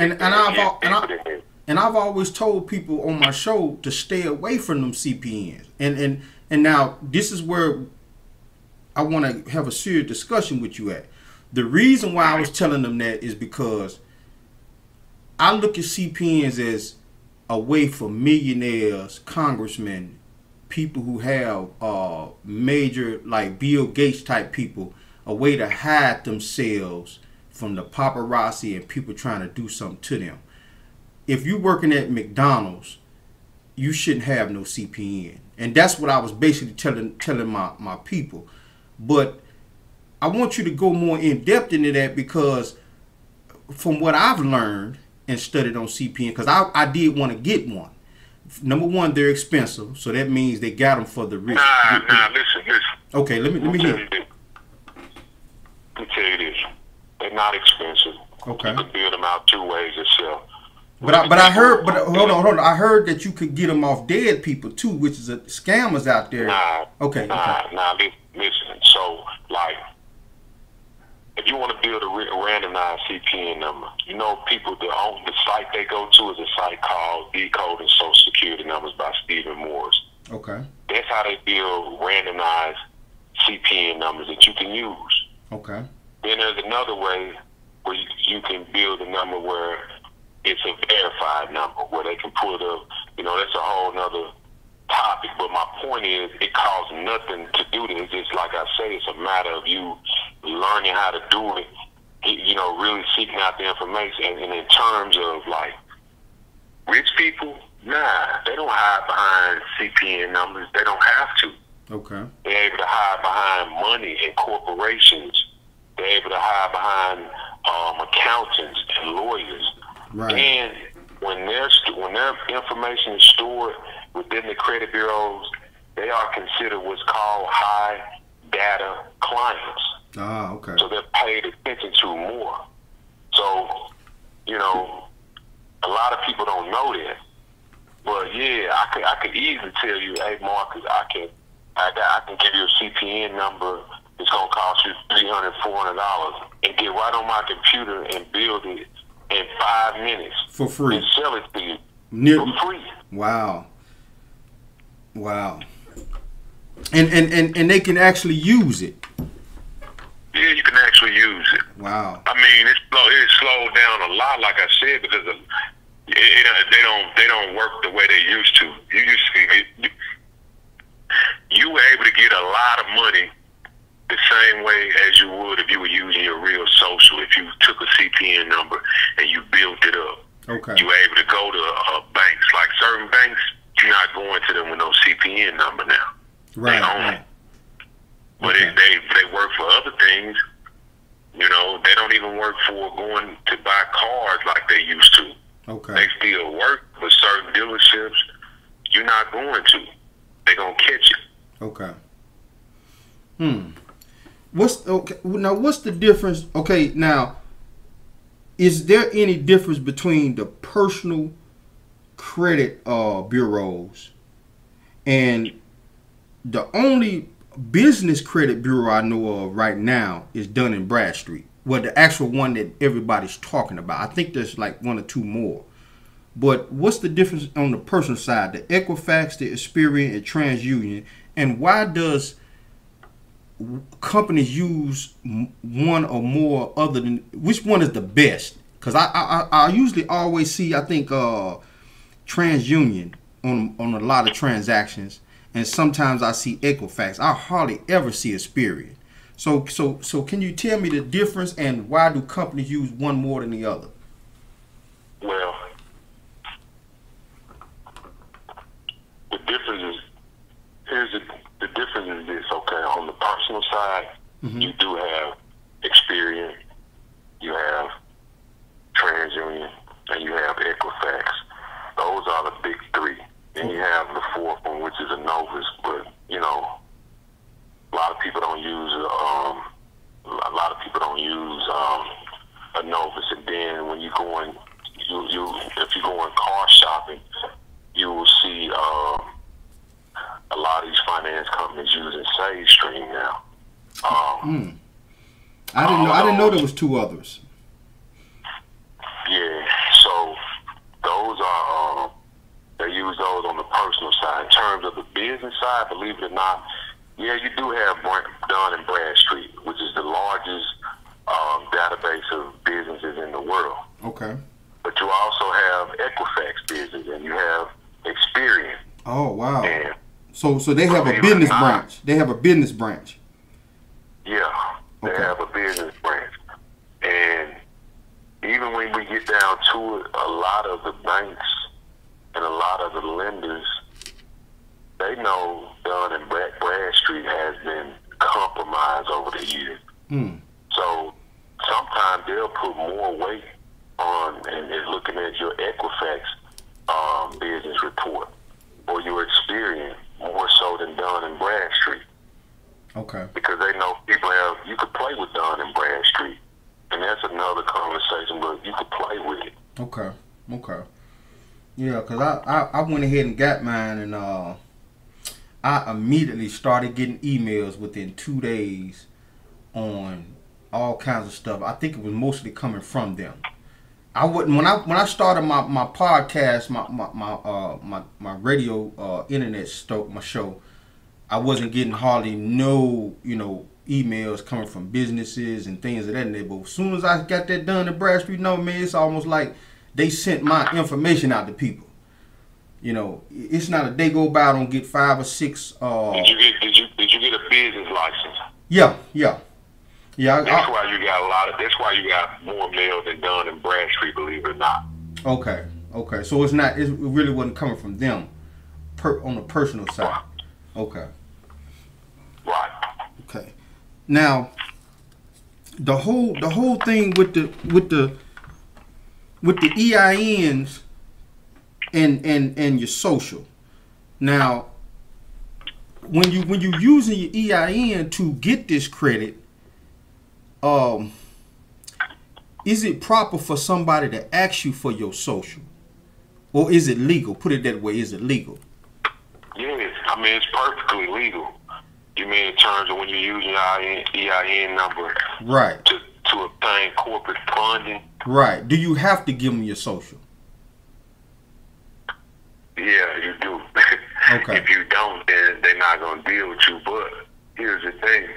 I've always told people on my show to stay away from them CPNs. And now this is where I want to have a serious discussion with you at. The reason why I was telling them that is because I look at CPNs as a way for millionaires, congressmen, people who have major, like Bill Gates type people, a way to hide themselves from the paparazzi and people trying to do something to them. If you're working at McDonald's, you shouldn't have no CPN. And that's what I was basically telling my people. But I want you to go more in depth into that, because from what I've learned and studied on CPN, because I did want to get one. Number one, they're expensive, so that means they got them for the rich. Listen. Okay, let me hear. Let me tell you this. They're not expensive. Okay. You can build them out two ways yourself. But hold on. I heard that you could get them off dead people too, which is scammers out there. Okay. Listen. So, like, if you want to build a randomized CPN number, people the site they go to is a site called Decoding Social Security Numbers by Stephen Morris. Okay. That's how they build randomized CPN numbers that you can use. Okay. Then there's another way where you can build a number where it's a verified number, where they can pull it up. That's a whole nother topic. But my point is, it costs nothing to do this. It's just like I say, it's a matter of you learning how to do it, really seeking out the information. And in terms of, like, rich people, they don't hide behind CPN numbers. They don't have to. Okay. They're able to hide behind money and corporations. They're able to hide behind accountants and lawyers. Right. And when their information is stored within the credit bureaus, they are considered what's called high data clients. Ah, okay. So they're paid attention to more. So, a lot of people don't know that. But yeah, I could easily tell you, hey, Marcus, I can give you a CPN number. It's gonna cost you $300, $400, and get right on my computer and build it in 5 minutes for free, and sell it to you for free. Wow. And they can actually use it. Yeah, you can actually use it. Wow. I mean, it's slowed down a lot, like I said, because they don't work the way they used to. You were able to get a lot of money the same way as you would if you were using your real social. If you took a CPN number, and you built it up. Okay. You were able to go to banks. Like certain banks, you're not going to them with no CPN number now. Right. They own it. But Okay. they work for other things. You know, they don't even work for going to buy cars like they used to. Okay. They still work for certain dealerships. You're not going to. They're going to catch you. Okay. What's the difference? Okay, now, is there any difference between the personal credit bureaus and the only business credit bureau I know of right now is Dun & Bradstreet? Well, the actual one that everybody's talking about. I think there's like one or two more. But what's the difference on the personal side? The Equifax, the Experian, and TransUnion, and why does companies use one or more other than, which one is the best? Because I usually always see, I think TransUnion on a lot of transactions, and sometimes I see Equifax. I hardly ever see Experian. So can you tell me the difference, and why do companies use one more than the other? Well, the difference is, the difference is this, okay? On the personal side, you do have Experian, you have TransUnion, and you have Equifax. Those are the big three. And you have the fourth one, which is a Novus, but you know, a lot of people don't use a Novus. And then when you go in, if you go in car shopping, you will see a lot of these finance companies using SageStream now. I didn't know there was two others. Yeah, so those are they use those on the personal side. In terms of the business side, believe it or not, yeah, you do have Dun & Bradstreet, which is the largest database of businesses in the world. Okay. But you also have Equifax business, and you have Experian. Oh wow. And So they have a business branch. They have a business branch. yeah, they Okay. have a business branch. And even when we get down to it, a lot of the banks and a lot of the lenders, they know Dun & Bradstreet has been compromised over the years. So sometimes they'll put more weight on and looking at your Equifax business report or your Experian more so than Dun & Bradstreet. Okay. Because they know you could play with Dun & Bradstreet. And that's another conversation, but you could play with it. Okay. Yeah, because I went ahead and got mine, and I immediately started getting emails within 2 days on all kinds of stuff. I think it was mostly coming from them. I wouldn't when I started my podcast, my radio internet my show. I wasn't getting hardly no emails coming from businesses and things of that nature. But as soon as I got that Dun & Bradstreet number, man, it's almost like they sent my information out to people. You know, it's not a day go by I don't get 5 or 6. Did you get a business license? Yeah. That's why you got a lot of. That's why you got more mail than Dun & Bradstreet, believe it or not. Okay. So it's not. It really wasn't coming from them, on the personal side. Okay. Right. Okay. Now, the whole thing with the EINs and your social. Now, when you using your EIN to get this credit, is it proper for somebody to ask you for your social, or is it legal? Put it that way. Is it legal? Yes, I mean it's perfectly legal. You mean in terms of when you're using your EIN number, Right. to obtain corporate funding? Right. Do you have to give them your social? Yeah, you do. Okay. If you don't, then they're not going to deal with you. But here's the thing.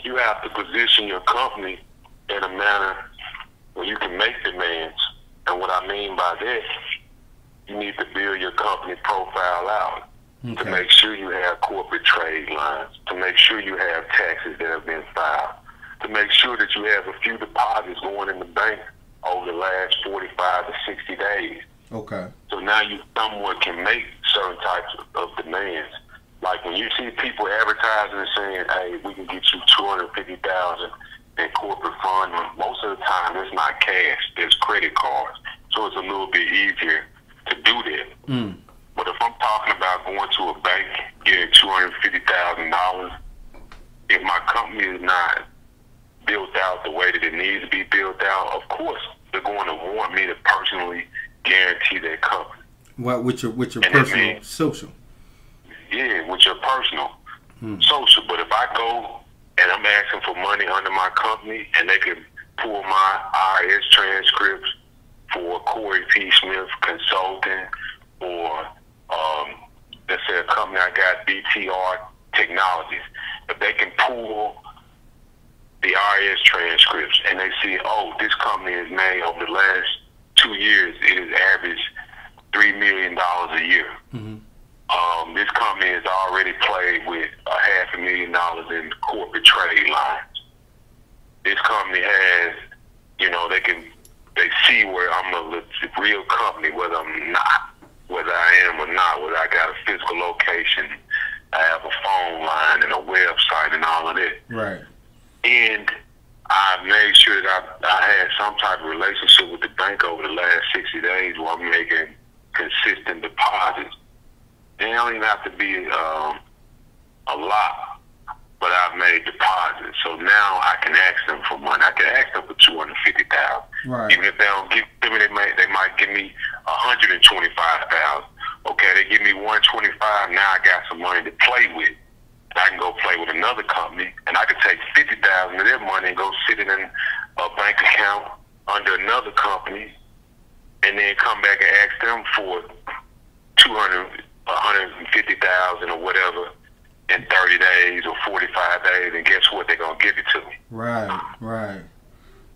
You have to position your company in a manner where you can make demands. And what I mean by that, you need to build your company profile out to make sure you have corporate trade lines, to make sure you have taxes that have been filed, to make sure that you have a few deposits going in the bank over the last 45 to 60 days. Okay. So now you somewhat can make certain types of demands. Like when you see people advertising and saying, hey, we can get you $250,000 in corporate funding, most of the time it's not cash, there's credit cards. So it's a little bit easier to do that. Mm. But if I'm talking about going to a bank, getting $250,000, if my company is not built out the way that it needs to be built out, of course they're going to want me to personally guarantee their company. What with your personal social? Yeah, with your personal social. But if I go and I'm asking for money under my company and they can pull my IRS transcripts for Corey P. Smith Consulting, or let's say a company I got, BTR Technologies, if they can pull the IRS transcripts and they see, oh, this company has made over the last 2 years, it has averaged $3 million a year. Mm-hmm. This company has already played with $500,000 in corporate trade lines. This company has, you know, they see where I'm a real company, whether I'm not, whether I am or not, whether I got a physical location, I have a phone line and a website and all of that. Right. And I made sure that I had some type of relationship with the bank over the last 60 days where I'm making consistent deposits. It don't even have to be a lot, but I've made deposits. So now I can ask them for money. I can ask them for $250,000. Right. Even if they don't give me, they might give me $125,000. Okay, they give me $125,000. Now I got some money to play with. I can go play with another company, and I can take $50,000 of their money and go sit it in a bank account under another company, and then come back and ask them for $150,000 or whatever in 30 days or 45 days, and guess what? They're gonna give it to me. Right, right.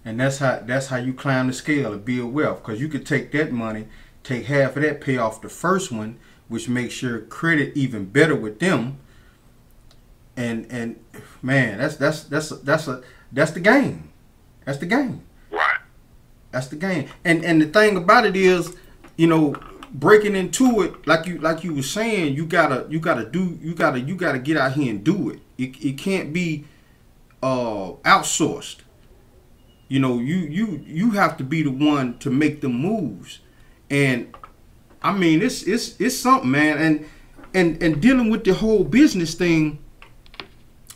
And that's how you climb the scale and build wealth, because you could take that money, take half of that, pay off the first one, which makes your credit even better with them. And man, that's the game. That's the game. Right. That's the game. And the thing about it is, you know, breaking into it, like you were saying, you gotta get out here and do it. It can't be outsourced. You know, you have to be the one to make the moves. And I mean, it's something, man. And dealing with the whole business thing.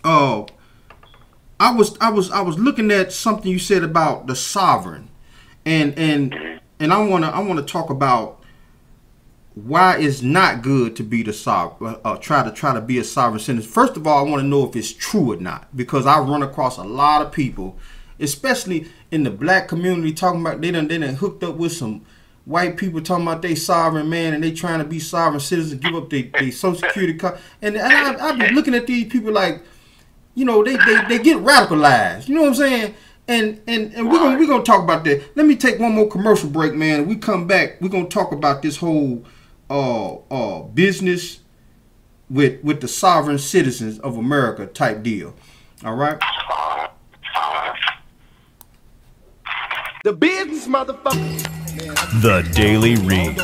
I was looking at something you said about the sovereign, and I wanna talk about why it's not good to be the sovereign. Try to be a sovereign citizen. First of all, I want to know if it's true or not, because I run across a lot of people, especially in the black community, talking about they done hooked up with some white people talking about they sovereign, man, and they trying to be sovereign citizens, give up their Social Security card, and I've been looking at these people like, you know, they get radicalized. You know what I'm saying? And we're gonna talk about that. Let me take one more commercial break, man. We come back, we're gonna talk about this whole business with the sovereign citizens of America type deal. All right. The business, motherfucker. The Daily Read.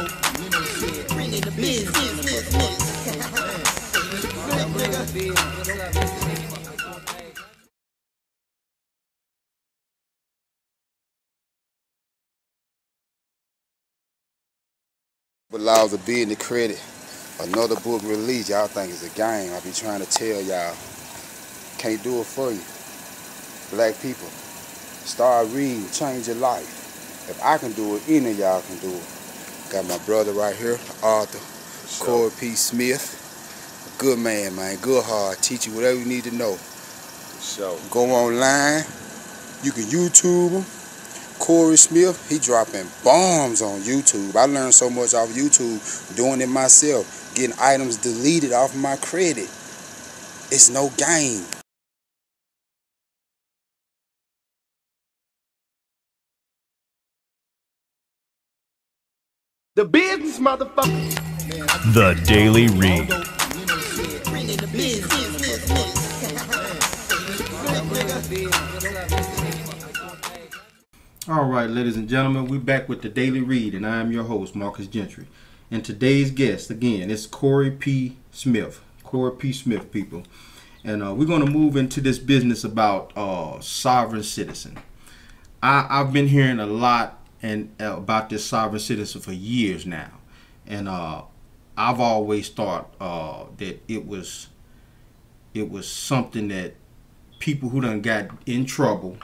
Allows a bid in the credit. Another book released. Y'all think it's a game. I be trying to tell y'all. Can't do it for you. Black people, start reading, change your life. If I can do it, any of y'all can do it. Got my brother right here, Arthur, Corey P. Smith. A good man, good heart. Teach you whatever you need to know. Go online. You can YouTube him. Corey Smith, he dropping bombs on YouTube. I learned so much off YouTube doing it myself, getting items deleted off my credit. It's no game. The business, motherfucker. The Daily Read. All right, ladies and gentlemen, we're back with the Daily Read, and I am your host, Marcus Gentry. And today's guest, again, is Corey P. Smith. Corey P. Smith, people. And we're going to move into this business about sovereign citizen. I've been hearing a lot about this sovereign citizen for years now. And I've always thought that it was something that people who done got in trouble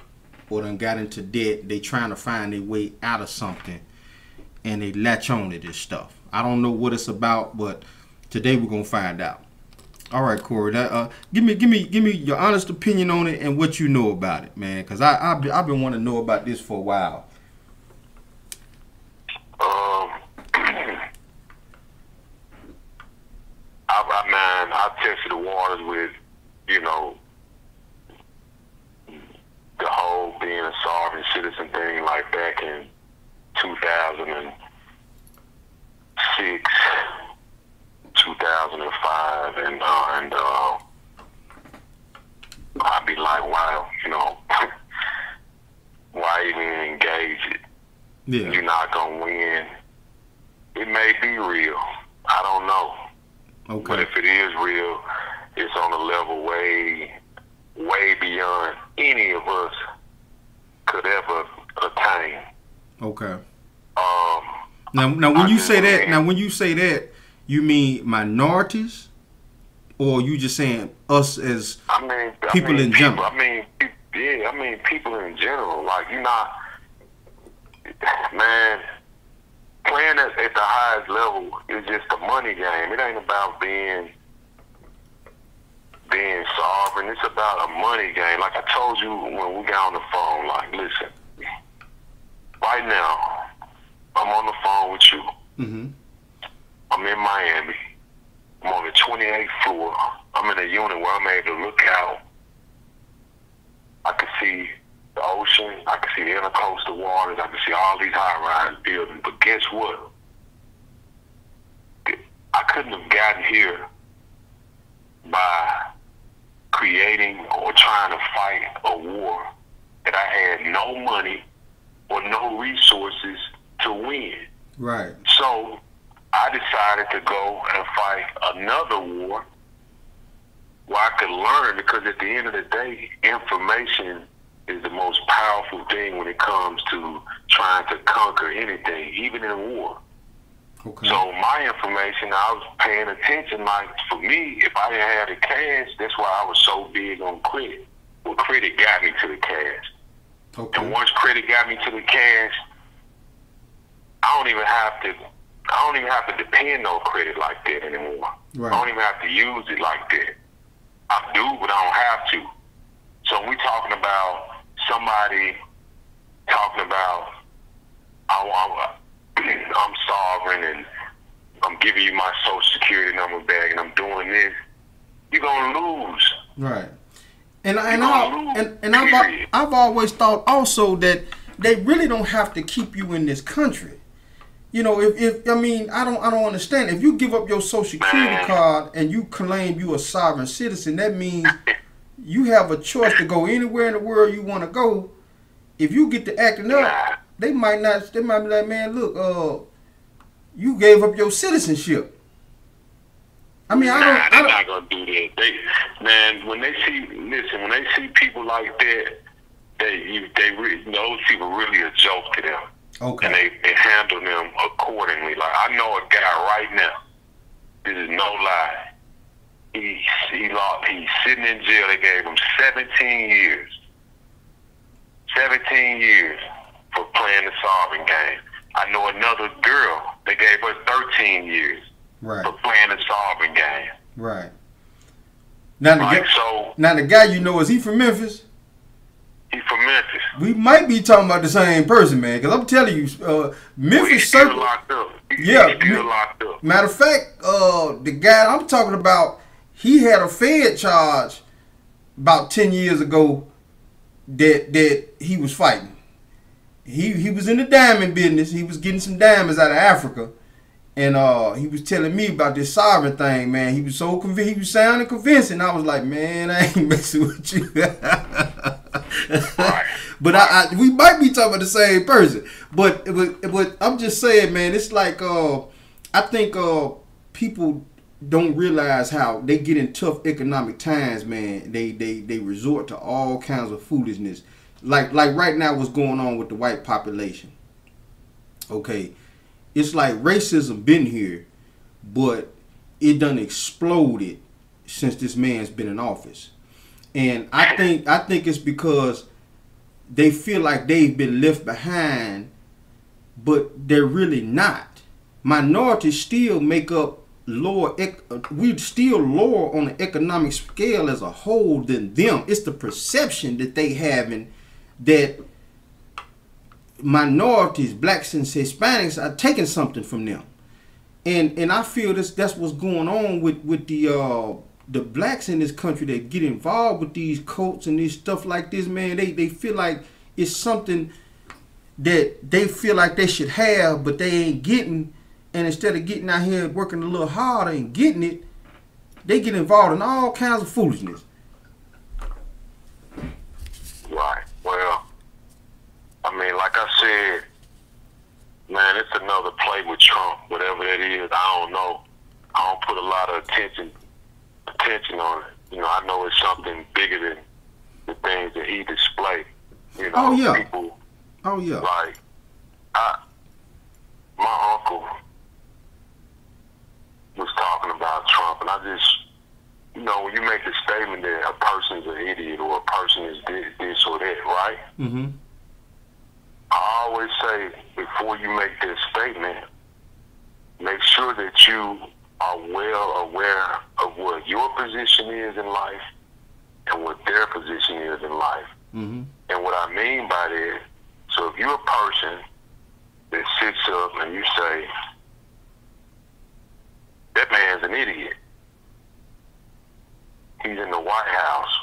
or done got into debt, they trying to find their way out of something, and they latch on to this stuff. I don't know what it's about, but today we're gonna find out. All right, Corey, give me your honest opinion on it and what you know about it, man, because I've been wanting to know about this for a while. I tested the waters with, the whole being a sovereign citizen thing, like back in 2006, 2005, and I'd be like, wow, why even engage it? Yeah. You're not gonna win. It may be real. I don't know. Okay. But if it is real, it's on a level way beyond any of us could ever attain. Okay. Now when you say that, you mean minorities, or you just saying us as people in general? People in general. Like, you're not, man, playing at the highest level is just a money game. It ain't about being sovereign. It's about a money game. Like I told you when we got on the phone, like, listen, right now, I'm on the phone with you. Mm-hmm. I'm in Miami. I'm on the 28th floor. I'm in a unit where I'm able to look out. I can see the ocean. I can see the intercoastal waters. I can see all these high-rise buildings. But guess what? I couldn't have gotten here by creating or trying to fight a war that I had no money or no resources to win. Right. So I decided to go and fight another war where I could learn, because at the end of the day, information is the most powerful thing when it comes to trying to conquer anything, even in war. Okay. So my information, I was paying attention. Like, for me, if I didn't have the cash, that's why I was so big on credit. Well, credit got me to the cash. Okay. And once credit got me to the cash, I don't even have to depend on credit like that anymore. Right. I don't even have to use it like that. I do, but I don't have to. So when we talking about somebody talking about I'm sovereign and I'm giving you my social security number back and I'm doing this, you're gonna lose. Right. And I've always thought also that they really don't have to keep you in this country. If I don't understand. If you give up your social security card and you claim you a sovereign citizen, that means you have a choice to go anywhere in the world you want to go. If you get to acting up, they might be like, man, look, you gave up your citizenship. I mean, they're not gonna do that. When they see people like that, those people really a joke to them. Okay. And they handle them accordingly. Like, I know a guy right now. This is no lie. He's sitting in jail. They gave him 17 years. 17 years for playing the sovereign game. I know another girl. They gave her 13 years for playing the sovereign game. Right. Now the guy you know, is he from Memphis? He's from Memphis. We might be talking about the same person, man. Because I'm telling you, Memphis. He's still locked up. He's still locked up. Matter of fact, the guy I'm talking about, he had a Fed charge about 10 years ago that he was fighting. He was in the diamond business. He was getting some diamonds out of Africa. And he was telling me about this sovereign thing, man. He was so convinced. He was sounding convincing. I was like, man, I ain't messing with you. Right. But we might be talking about the same person. But I'm just saying, man, it's like I think people don't realize how they get in tough economic times, man. They resort to all kinds of foolishness. Like right now, what's going on with the white population? Okay, it's like racism been here, but it done exploded since this man's been in office. And I think it's because they feel like they've been left behind, but they're really not. Minorities still make up we're still lower on the economic scale as a whole than them. It's the perception that they having that minorities, blacks and Hispanics, are taking something from them. And I feel that's what's going on with the blacks in this country that get involved with these cults and these stuff like this, man. They feel like it's something that they feel like they should have, but they ain't getting. And instead of getting out here working a little harder and getting it, they get involved in all kinds of foolishness. Right. Well, I mean, like I said, man, it's another play with Trump, whatever that is. I don't know. I don't put a lot of attention on it. You know, I know it's something bigger than the things that he displayed. You know, Oh yeah. people Oh yeah. like my uncle was talking about Trump, and I just, you know, when you make the statement that a person's an idiot or a person is this or that, right? Mm-hmm. I always say, before you make this statement, make sure that you are well aware of what your position is in life and what their position is in life. Mm-hmm. And what I mean by that, so if you're a person that sits up and you say, that man's an idiot, he's in the White House,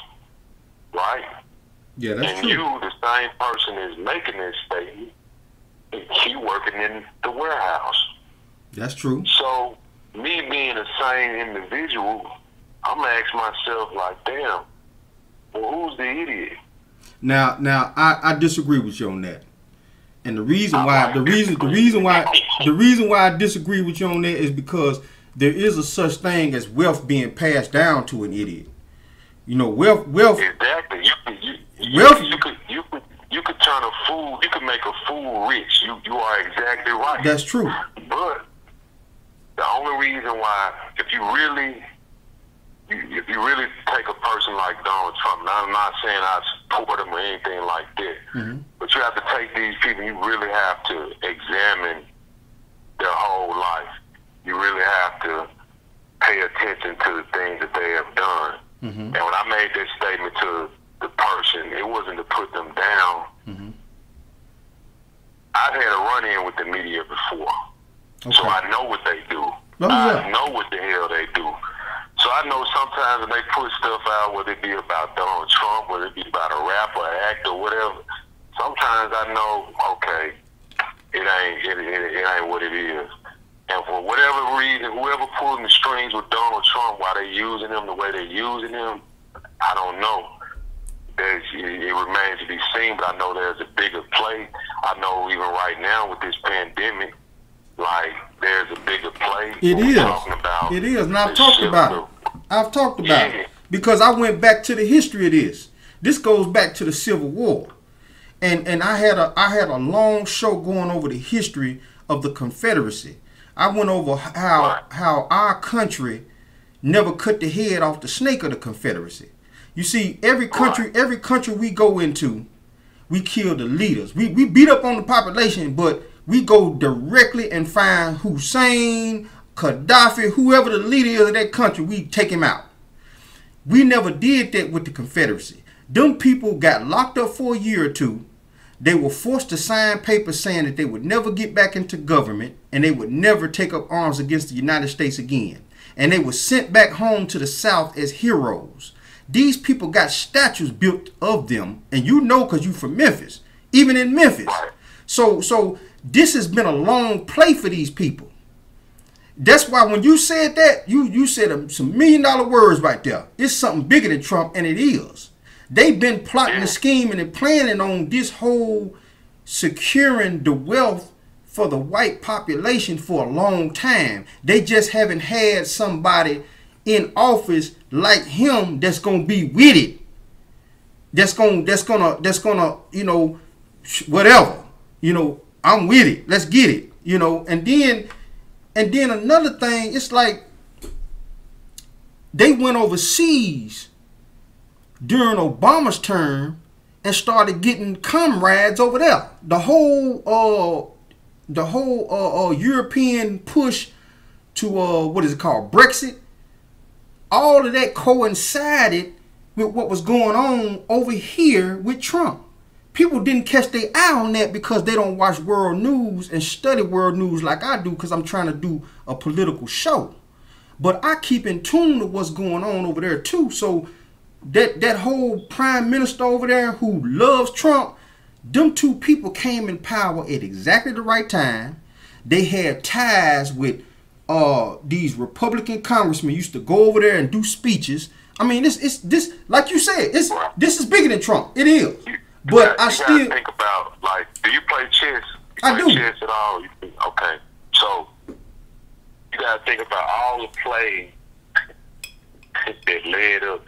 right? Yeah, that's and true. you, the same person is making this statement, he working in the warehouse. That's true. So, me being the same individual, I'm gonna ask myself, like, damn, well, who's the idiot? Now, I disagree with you on that. And the reason why I disagree with you on that is because there is a such thing as wealth being passed down to an idiot. You know, wealth. Exactly. You could turn a fool. You could make a fool rich. You are exactly right. That's true. But the only reason why, if you really take a person like Donald Trump, and I'm not saying I support him or anything like that, Mm-hmm. but you have to take these people. You really have to examine their whole life. You really have to pay attention to the things that they have done. Mm-hmm. And when I made this statement to the person, it wasn't to put them down. Mm-hmm. I've had a run-in with the media before. Okay. So I know what they do. Oh, yeah. I know what the hell they do. So I know sometimes when they put stuff out, whether it be about Donald Trump, whether it be about a rapper, an actor, whatever, sometimes I know, okay, it ain't what it is. And for whatever reason, whoever pulling the strings with Donald Trump, why they using him the way they using him, I don't know. It remains to be seen, but I know there's a bigger play. I know even right now with this pandemic, like, there's a bigger play. It is. It is, and I've talked about it. I've talked about it because I went back to the history of this. This goes back to the Civil War, and I had a long show going over the history of the Confederacy. I went over how our country never cut the head off the snake of the Confederacy. You see, every country we go into, we kill the leaders. We beat up on the population, but we go directly and find Hussein, Gaddafi, whoever the leader is of that country, we take him out. We never did that with the Confederacy. Them people got locked up for a year or two. They were forced to sign papers saying that they would never get back into government and they would never take up arms against the United States again. And they were sent back home to the South as heroes. These people got statues built of them, and you know because you from Memphis, even in Memphis. So this has been a long play for these people. That's why when you said that, you said some $1 million words right there. It's something bigger than Trump, and it is. They've been plotting and scheming and planning on this whole securing the wealth for the white population for a long time. They just haven't had somebody in office like him that's gonna be with it. That's gonna, you know, whatever. You know, I'm with it. Let's get it. You know, and then another thing, it's like they went overseas during Obama's term and started getting comrades over there. The whole European push to what is it called, Brexit, all of that coincided with what was going on over here with Trump. People didn't catch their eye on that because they don't watch world news and study world news like I do, because I'm trying to do a political show. But I keep in tune to what's going on over there too. So that whole prime minister over there who loves Trump, them two people came in power at exactly the right time. They had ties with these Republican congressmen, used to go over there and do speeches. I mean, this like you said, this is bigger than Trump. It is. But I still think about, like, do you play chess? I do. Chess at all? Okay, so you gotta think about all the plays that led up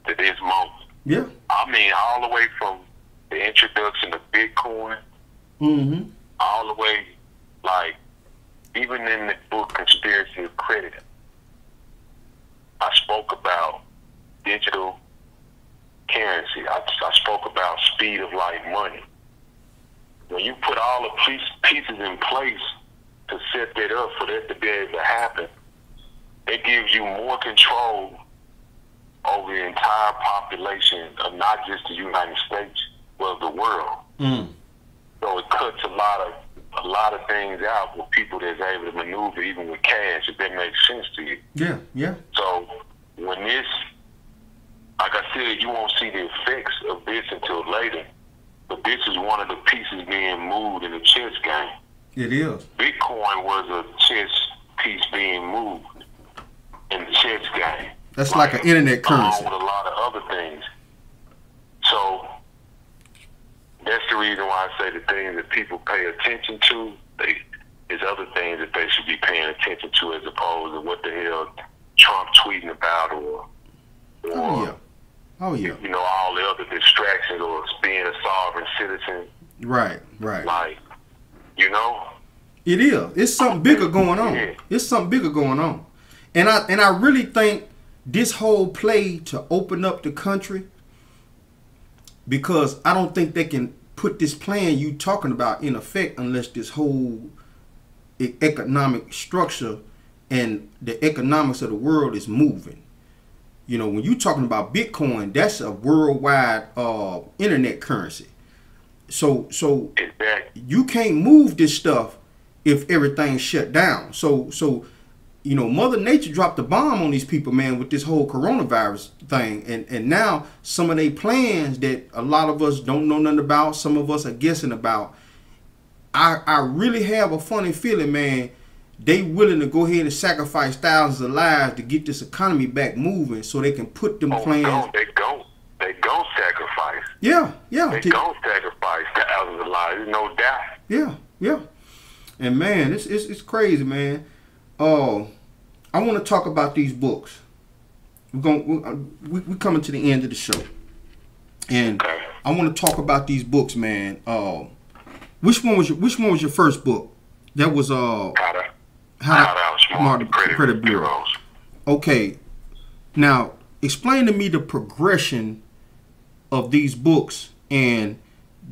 to this moment. Yeah. I mean, all the way from the introduction of Bitcoin, all the way, like, even in the book Conspiracy of Credit, I spoke about digital currency. I spoke about speed of light money. When you put all the pieces in place to set that up for that to be able to happen, it gives you more control over the entire population of not just the United States, but the world. So it cuts a lot of things out with people that's able to maneuver even with cash, if that makes sense to you. Yeah, yeah. So when this, like I said, you won't see the effects of this until later, but this is one of the pieces being moved in the chess game. It is. Bitcoin was a chess piece being moved in the chess game. That's like an internet currency. Along with a lot of other things. So that's the reason why I say the things that people pay attention to, is other things that they should be paying attention to, as opposed to what the hell Trump tweeting about, or you know, all the other distractions, or being a sovereign citizen. Right. Like, you know, it is. It's something bigger going on. Yeah. It's something bigger going on, and I really think this whole play to open up the country, because I don't think they can put this plan you talking about in effect unless this whole economic structure and the economics of the world is moving. You know, when you're talking about Bitcoin, that's a worldwide internet currency. So exactly. You can't move this stuff if everything's shut down. So you know, Mother Nature dropped the bomb on these people, man, with this whole coronavirus thing. And now some of their plans that a lot of us don't know nothing about, some of us are guessing about, I really have a funny feeling, man, they willing to go ahead and sacrifice thousands of lives to get this economy back moving so they can put them plans. No, they go sacrifice. Yeah. They go sacrifice thousands of lives, there's no doubt. Yeah. And man, it's crazy, man. I want to talk about these books. We're coming to the end of the show, and okay. I want to talk about these books, man. Which one was your first book? That was How to outsmart the credit bureaus. Okay, now explain to me the progression of these books, and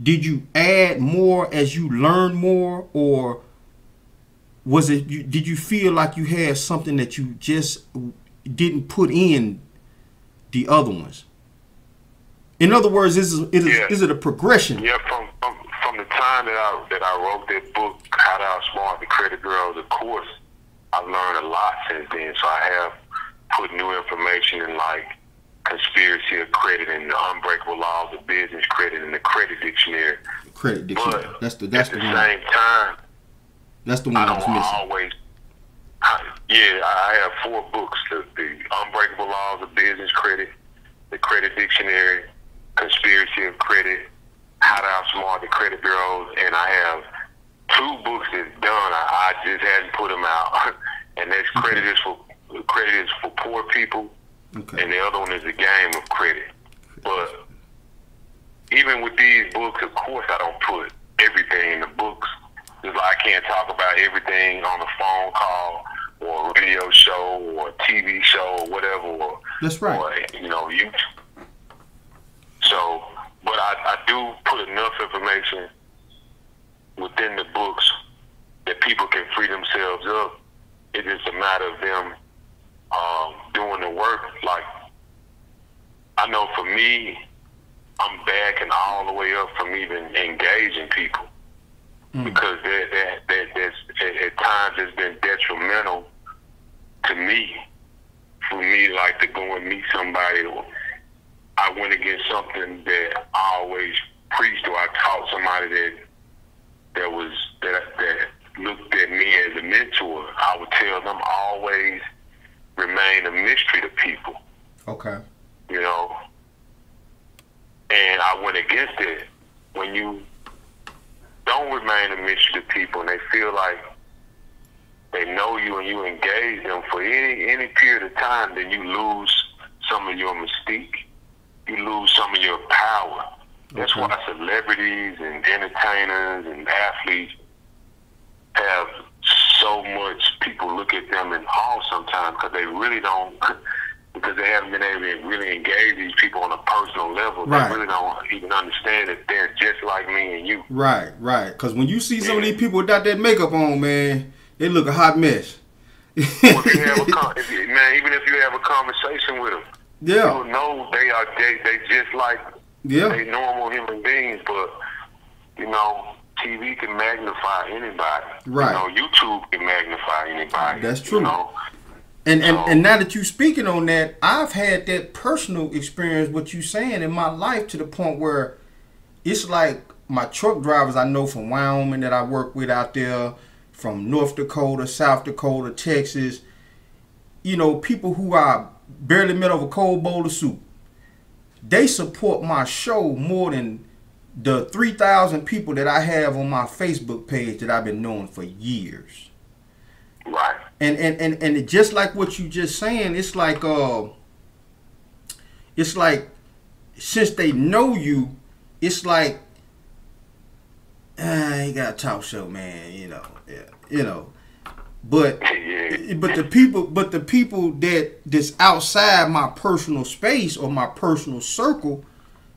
did you add more as you learned more, or was it? Did you feel like you had something that you just didn't put in the other ones? In other words, is it a progression? Yeah, from the time that I wrote that book, How to Outsmart the Credit Bureaus, of course, I've learned a lot since then. So I have put new information in, like Conspiracy of Credit and the Unbreakable Laws of Business Credit and the Credit Dictionary. Credit Dictionary. But that's the at the same time, that's the one I was missing. I have 4 books: the Unbreakable Laws of Business Credit, the Credit Dictionary, Conspiracy of Credit, How to Outsmart the Credit Bureaus, and I have 2 books that's done. I just hadn't put them out, and that's Credit is for poor people, and the other one is The Game of Credit. But even with these books, of course, I don't put everything in the books. Just like I can't talk about everything on a phone call or a radio show or a TV show or whatever. Or, that's right. Or, YouTube. So, but I do put enough information within the books that people can free themselves up. It's just a matter of them doing the work. Like, I know for me, I'm backing all the way up from even engaging people because that's at times it's been detrimental to me. For me, like to go and meet somebody, I went against something that I always preached, or I taught somebody that looked at me as a mentor. I would tell them always remain a mystery to people. Okay. And I went against it. When you don't remain a mystery to people and they feel like they know you and you engage them for any period of time, then you lose some of your mystique. You lose some of your power. That's why celebrities and entertainers and athletes have so much people look at them in awe sometimes because they really don't, because they haven't been able to really engage these people on a personal level. Right. They really don't even understand that they're just like me and you. Right. Because when you see some of these people without that makeup on, man, they look a hot mess. Well, if you have even if you have a conversation with them, you'll know they just like they normal human beings, but TV can magnify anybody. Right. YouTube can magnify anybody. That's true. And now that you're speaking on that, I've had that personal experience, what you saying, in my life, to the point where it's like my truck drivers I know from Wyoming that I work with out there, from North Dakota, South Dakota, Texas, people who I barely met over a cold bowl of soup. They support my show more than the 3,000 people that I have on my Facebook page that I've been knowing for years. Right. And just like what you just saying, it's like since they know you, it's like you got a talk show, man, But the people that's outside my personal space or my personal circle,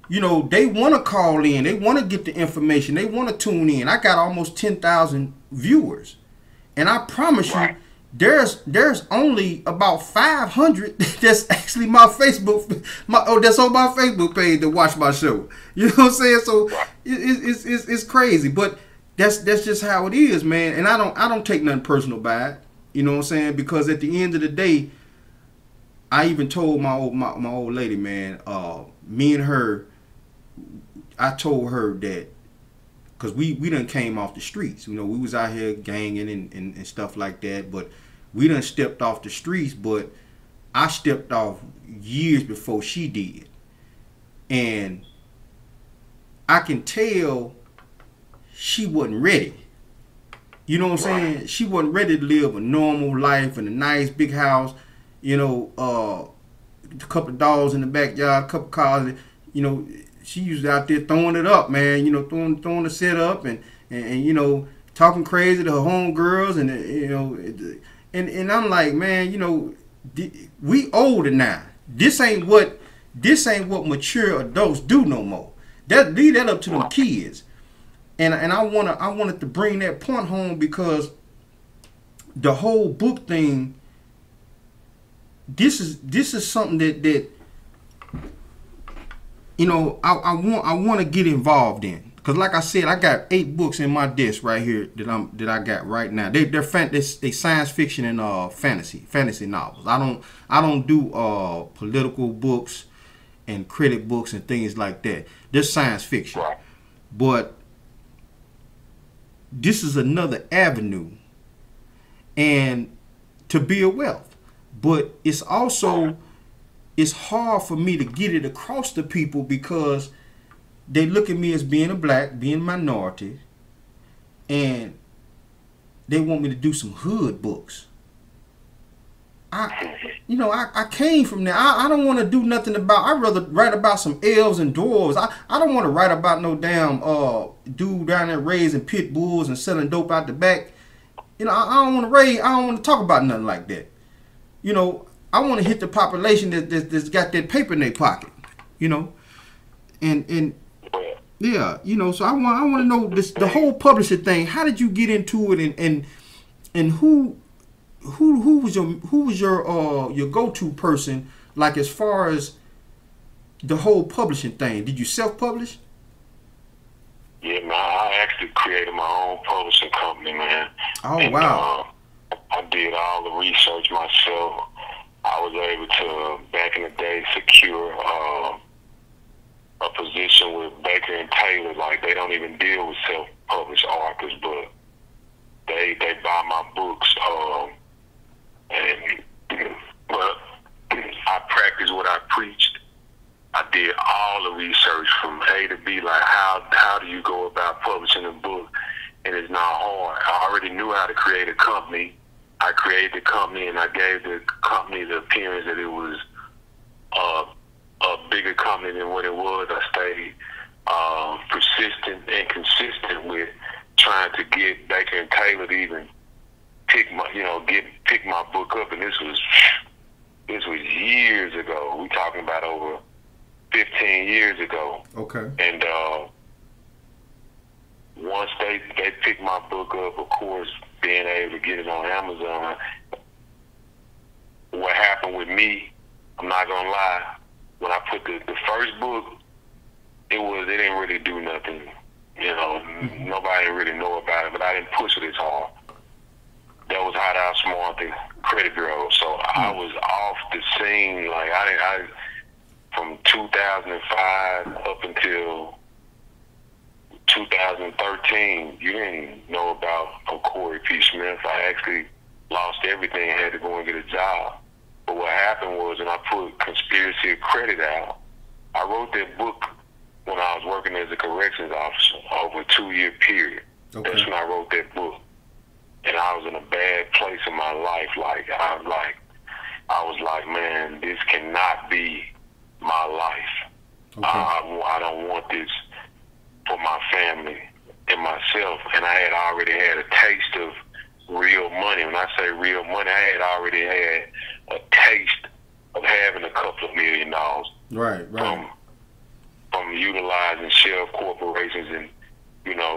they want to call in, they want to get the information, they want to tune in. I got almost 10,000 viewers, and I promise you, there's only about 500 that's actually my Facebook, that's on my Facebook page to watch my show. You know what I'm saying? So it's crazy, but that's just how it is, man. And I don't take nothing personal by it. You know what I'm saying? Because at the end of the day, I even told my old lady, man, me and her, I told her that, because we done came off the streets. We was out here ganging and stuff like that, but we done stepped off the streets, but I stepped off years before she did. And I can tell she wasn't ready. You know what I'm saying? She wasn't ready to live a normal life in a nice big house, a couple of dogs in the backyard, a couple of cars, she was out there throwing it up, man, throwing the set up and talking crazy to her homegirls and I'm like, man, we older now. This ain't what mature adults do no more. Leave that up to them kids. And I wanted to bring that point home, because the whole book thing, this is something that I want to get involved in. Because like I said, I got 8 books in my desk right here that I got right now. They're science fiction and fantasy novels. I don't do political books and credit books and things like that. They're science fiction. But this is another avenue and to build wealth. But it's also it's hard for me to get it across to people because they look at me as being a black, being a minority, and they want me to do some hood books. I came from there. I don't want to do nothing about. I'd rather write about some elves and dwarves. I don't want to write about no damn dude down there raising pit bulls and selling dope out the back. I don't want to I don't want to talk about nothing like that. I want to hit the population that's got that paper in their pocket. And yeah, So I want to know the whole publisher thing. How did you get into it, and who was your go-to person, like as far as the whole publishing thing? Did you self-publish? Yeah, man, I actually created my own publishing company, man. Oh, wow. I did all the research myself. I was able to, back in the day, secure a position with Baker and Taylor. Like, they don't even deal with self-published authors, but they buy my books. But I practiced what I preached. I did all the research from A to B, like how do you go about publishing a book, and it's not hard. I already knew how to create a company. I created the company, and I gave the company the appearance that it was a bigger company than what it was. I stayed persistent and consistent with trying to get Baker and Taylor to even pick my book up, and this was years ago. We talking about over 15 years ago. Okay. And once they picked my book up, of course, being able to get it on Amazon, what happened with me, I'm not gonna lie, when I put the first book, it didn't really do nothing. Nobody really know about it, but I didn't push it as hard. That was Hot Out Smart, the credit bureau. So I was off the scene. Like I from 2005 up until 2013, you didn't know about Corey P. Smith. I actually lost everything and had to go and get a job. But what happened was, when I put Conspiracy of Credit out, I wrote that book when I was working as a corrections officer over a 2-year period. Okay. That's when I wrote that book. And I was in a bad place in my life. I was like, man, this cannot be my life. Okay. I don't want this for my family and myself. And I had already had a taste of real money. When I say real money, I had already had a taste of having a couple of $1 million. Right. From utilizing shell corporations and,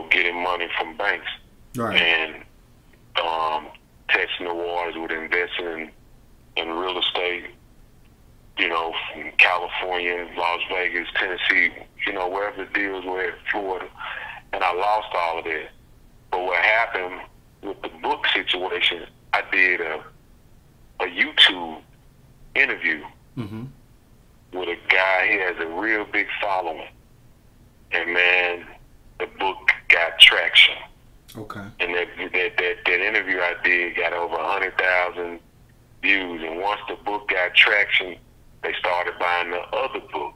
getting money from banks. Right. And testing the waters with investing in real estate, from California, Las Vegas, Tennessee, wherever the deals were at Florida. And I lost all of that. But what happened with the book situation, I did a YouTube interview with a guy. He has a real big following. And, man, the book got traction. Okay. And that interview I did got over 100,000 views. And once the book got traction, they started buying the other book.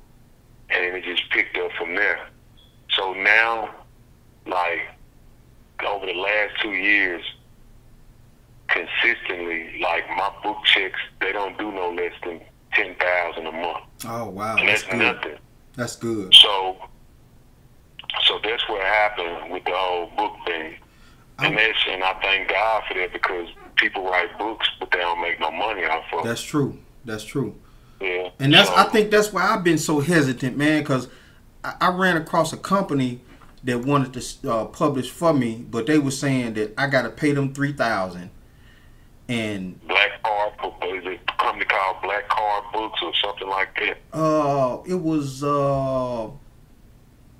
And then it just picked up from there. So now, like, over the last 2 years, consistently, like, my book checks, they don't do no less than $10,000 a month. Oh, wow. And that's good. nothing. That's good. So that's what happened with the whole book thing. And I thank God for that, because people write books, but they don't make no money off of it. That's true. That's true. Yeah. And I think that's why I've been so hesitant, man, because I ran across a company that wanted to publish for me, but they were saying that I got to pay them $3,000. And Black Card, is it a company called Black Card Books or something like that?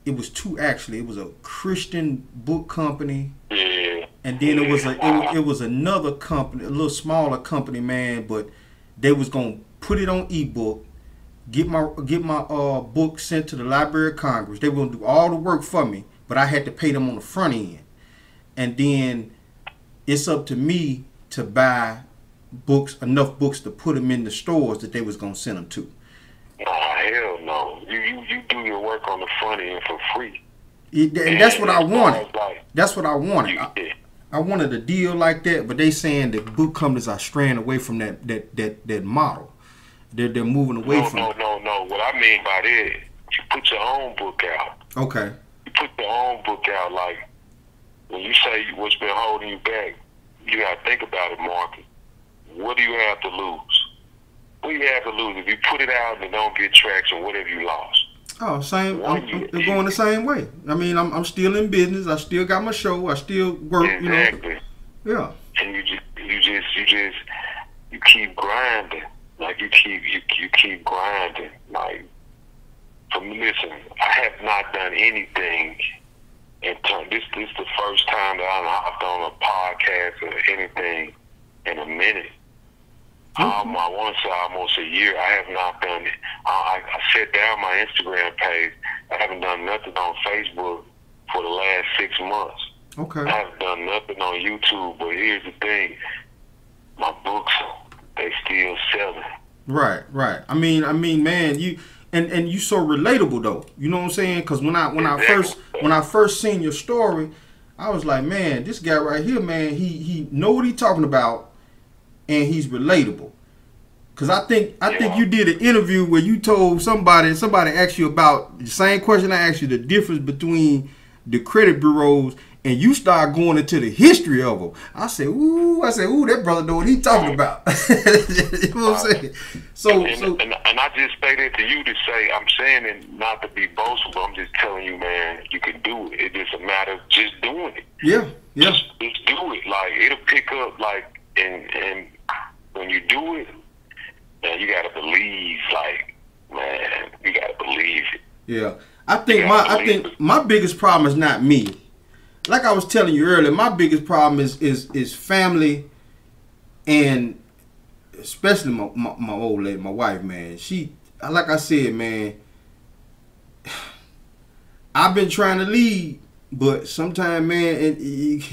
It was two, actually. It was a Christian book company. Yeah. And then it was another company, a little smaller company, man, but they was gonna put it on ebook, get my book sent to the Library of Congress. They were gonna do all the work for me, but I had to pay them on the front end. And then it's up to me to buy enough books to put them in the stores that they was gonna send them to. hell no. You do your work on the front end for free. And that's what I wanted. Like, that's what I wanted. I wanted a deal like that, but they saying that book companies are straying away from that model. They're moving away from it. No. What I mean by that, you put your own book out. Okay. You put your own book out. Like, when you say what's been holding you back, you got to think about it, Marcus. What do you have to lose? What do you have to lose? If you put it out and it don't get traction, what have you lost? Oh, same. They're going the same way. I mean, I'm still in business. I still got my show. I still work. Exactly. You know. Yeah. And you keep grinding. Like you keep grinding. Like, listen, I have not done anything. This is the first time that I've hopped on a podcast or anything in a minute. I want to say almost a year. I have not done it. I set down my Instagram page. I haven't done nothing on Facebook for the last 6 months. Okay. I haven't done nothing on YouTube. But here's the thing: my books, they still selling. Right. I mean, man, you and you so relatable though. You know what I'm saying? Because when I first seen your story, I was like, man, this guy right here, man, he know what he talking about. And he's relatable, cause I think you did an interview where you told somebody asked you about the same question I asked you, the difference between the credit bureaus, and you start going into the history of them. I said, ooh, that brother know what he talking about. You know what I'm saying? So and I just say that to you to say, I'm saying it not to be boastful, but I'm just telling you, man, you can do it. It's just a matter of just doing it. Yeah. Just do it. Like, it'll pick up. Like, and when you do it, man, you gotta believe. Like, man, you gotta believe it. Yeah, I think my biggest problem is not me. Like I was telling you earlier, my biggest problem is family, and especially my old lady, my wife, man. She, like I said, man, I've been trying to lead, but sometimes, man, you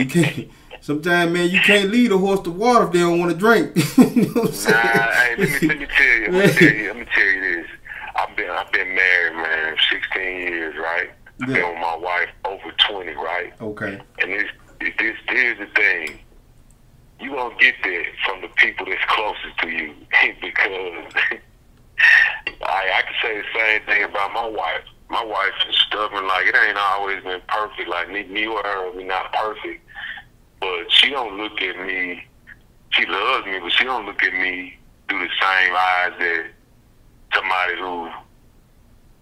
can't. Sometimes, man, you can't lead a horse to water if they don't want to drink. You know what I'm saying? Hey, let me tell you this. I've been married, man, 16 years, right? I've been with my wife over 20, right? Okay. And here's the thing. You gonna get that from the people that's closest to you, because I can say the same thing about my wife. My wife is stubborn. Like, it ain't always been perfect. Like, me or her, we not perfect. But she don't look at me. She loves me, but she don't look at me through the same eyes that somebody who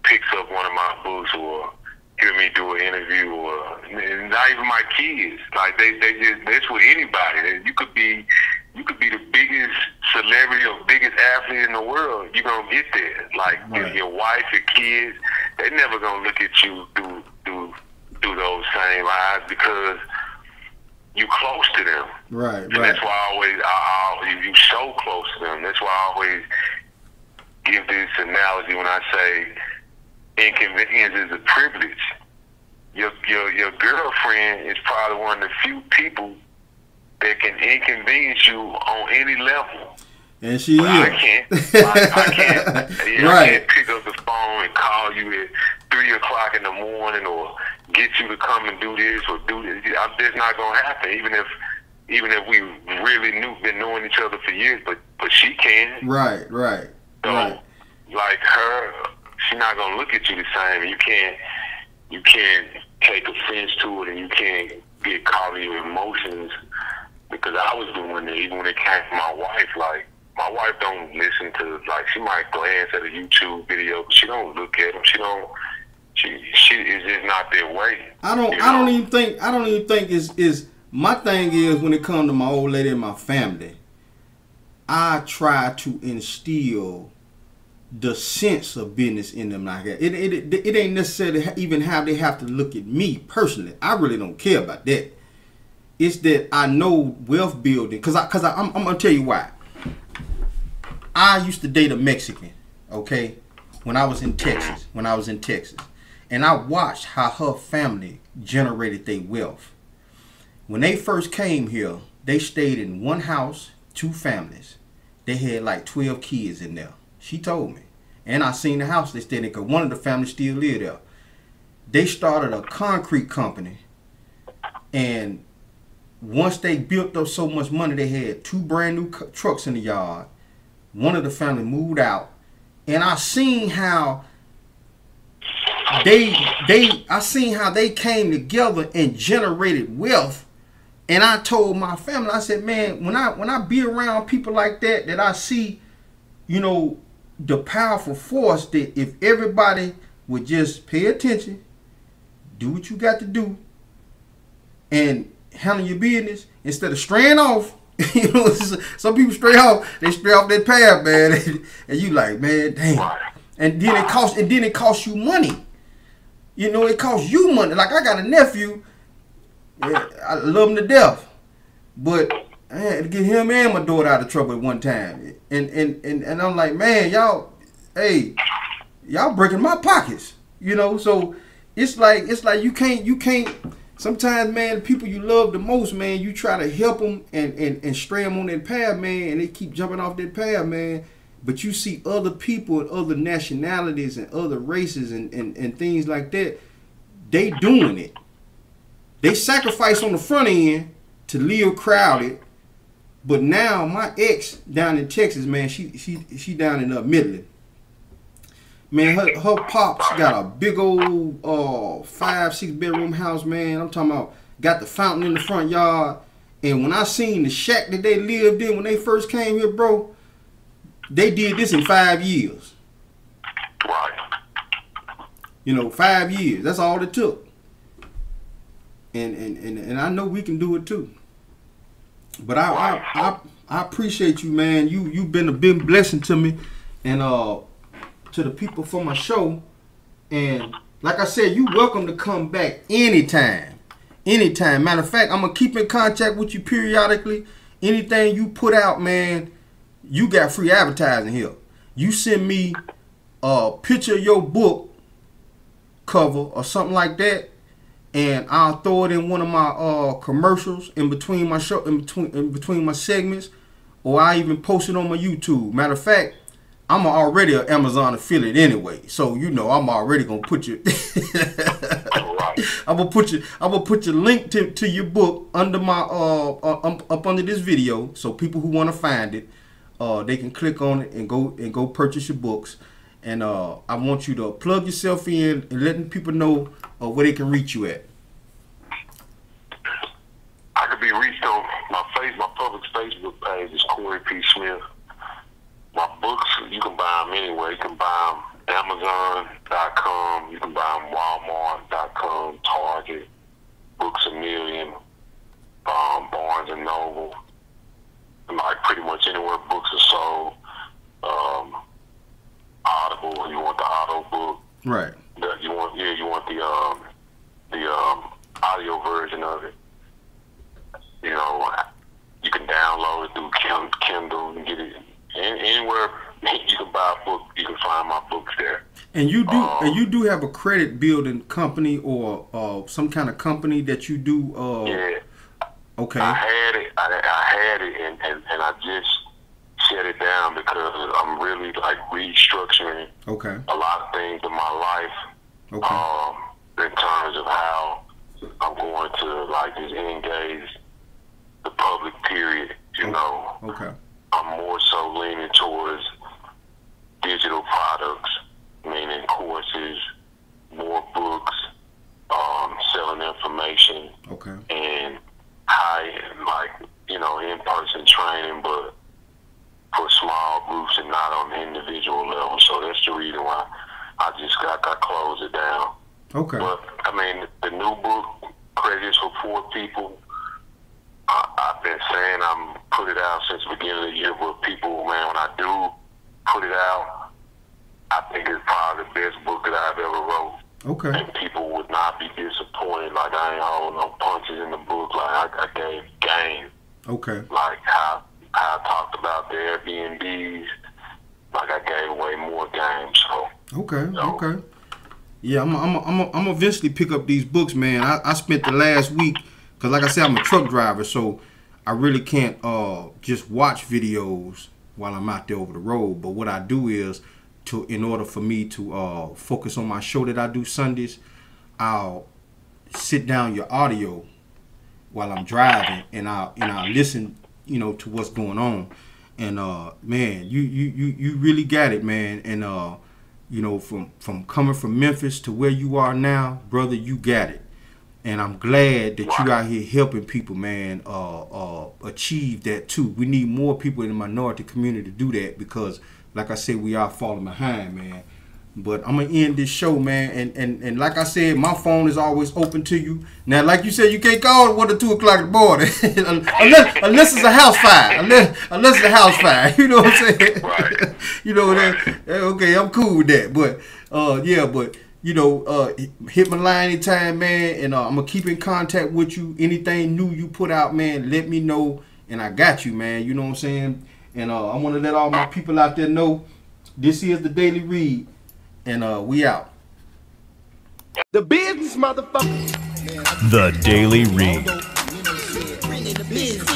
picks up one of my books or hear me do an interview, or not even my kids. Like, they just, that's with anybody. You could be the biggest celebrity or biggest athlete in the world. You're gonna get there. Like, right. Your wife, your kids, they never gonna look at you through those same eyes, because you close to them. Right. And that's why you so close to them. That's why I always give this analogy when I say inconvenience is a privilege. Your girlfriend is probably one of the few people that can inconvenience you on any level. And she is. I can't. I can't. Right. I can't pick up the phone and call you at 3 o'clock in the morning, or get you to come and do this or do this. That's not gonna happen. Even if we really been knowing each other for years, but she can. Right. So, like her, she's not gonna look at you the same. You can't take offense to it, and you can't get caught in your emotions, because I was doing it even when it came to my wife. Like, my wife don't listen to, like, she might glance at a YouTube video, but she don't look at them. She is just not their way. I don't even think is my thing is, when it comes to my old lady and my family, I try to instill the sense of business in them like that. It ain't necessarily even how they have to look at me personally. I really don't care about that. It's that I know wealth building, cause I'm gonna tell you why. I used to date a Mexican, okay, when I was in Texas. And I watched how her family generated their wealth. When they first came here, they stayed in one house, 2 families. They had like 12 kids in there. She told me. And I seen the house they stayed in because one of the families still live there. They started a concrete company. And once they built up so much money, they had 2 brand new trucks in the yard. One of the family moved out. And I seen how they came together and generated wealth. And I told my family, I said, man, when I be around people like that I see, you know, the powerful force that if everybody would just pay attention, do what you got to do, and handle your business instead of straying off. You know, some people stray off. They stray off their path, man, and you like, man, damn. And then it costs you money. You know, it costs you money. Like I got a nephew. Yeah, I love him to death, but I had to get him and my daughter out of trouble at one time. And I'm like, man, y'all breaking my pockets. You know, so it's like you can't. Sometimes, man, people you love the most, man, you try to help them and stray them on that path, man, and they keep jumping off that path, man. But you see other people and other nationalities and other races and things like that, they doing it. They sacrifice on the front end to live crowded. But now my ex down in Texas, man, she down in Midland. Man, her pops got a big old 5-6 bedroom house, man. I'm talking about got the fountain in the front yard. And when I seen the shack that they lived in when they first came here, bro, they did this in 5 years. You know, 5 years. That's all it took. And I know we can do it too. But I appreciate you, man. You've been a big blessing to me and to the people for my show. And like I said, you welcome to come back anytime. Anytime. Matter of fact, I'm gonna keep in contact with you periodically. Anything you put out, man, you got free advertising here. You send me a picture of your book cover or something like that, and I'll throw it in one of my commercials in between my show, in between my segments, or I even post it on my YouTube. Matter of fact, I'm already an Amazon affiliate anyway, so you know I'm already gonna put you. I'm gonna put your link to your book under my up under this video, so people who want to find it, they can click on it and go purchase your books. And I want you to plug yourself in and letting people know where they can reach you at. I could be reached on my public Facebook page is Corey P. Smith. My books, you can buy them anywhere. You can buy them Amazon.com. You can buy them Walmart.com, Target, Books A Million, Barnes and Noble. Like pretty much anywhere books are sold. Audible, you want the auto book, right? You want the audio version of it. You know, you can download it through Kindle and get it anywhere you can buy a book. You can find my books there. And you do have a credit building company or some kind of company that you do. Yeah. Okay. I had it, and I just shut it down because I'm really like restructuring a lot of things in my life. In terms of how I'm going to like just engage the public period, you know. I'm more so leaning towards digital products, meaning courses, more books, selling information, and in-person training, but for small groups and not on the individual level. So that's the reason why I just got closed it down. But I mean, the new book, Credits for Poor People, I've been saying I'm put it out since the beginning of the year, but people, man, when I do put it out, I think it's probably the best book that I've ever wrote. And people would not be disappointed. Like, I ain't holding no punches in the book. Like, I gave game. Like how I talked about the Airbnbs, like I gave away more games. So yeah, I'm eventually pick up these books, man. I spent the last week, cause like I said, I'm a truck driver, so I really can't just watch videos while I'm out there over the road. But what I do is in order for me to focus on my show that I do Sundays, I'll sit down your audio while I'm driving, and I'll listen, you know, to what's going on. And man, you really got it, man. And you know, from coming from Memphis to where you are now, brother, you got it. And I'm glad that you out here helping people, man, achieve that too. We need more people in the minority community to do that, because like I said, we are falling behind, man. But I'm gonna end this show, man, and like I said, my phone is always open to you. Now, like you said, you can't call at 1 or 2 o'clock in the morning unless it's a house fire. Unless it's a house fire, you know what I'm saying? Right. You know that? Okay, I'm cool with that. But yeah, but you know, hit my line anytime, man, and I'm gonna keep in contact with you. Anything new you put out, man, let me know, and I got you, man. You know what I'm saying? And I want to let all my people out there know this is the Daily Read. And we out. The business, motherfucker. The Daily Read. Bringing the business.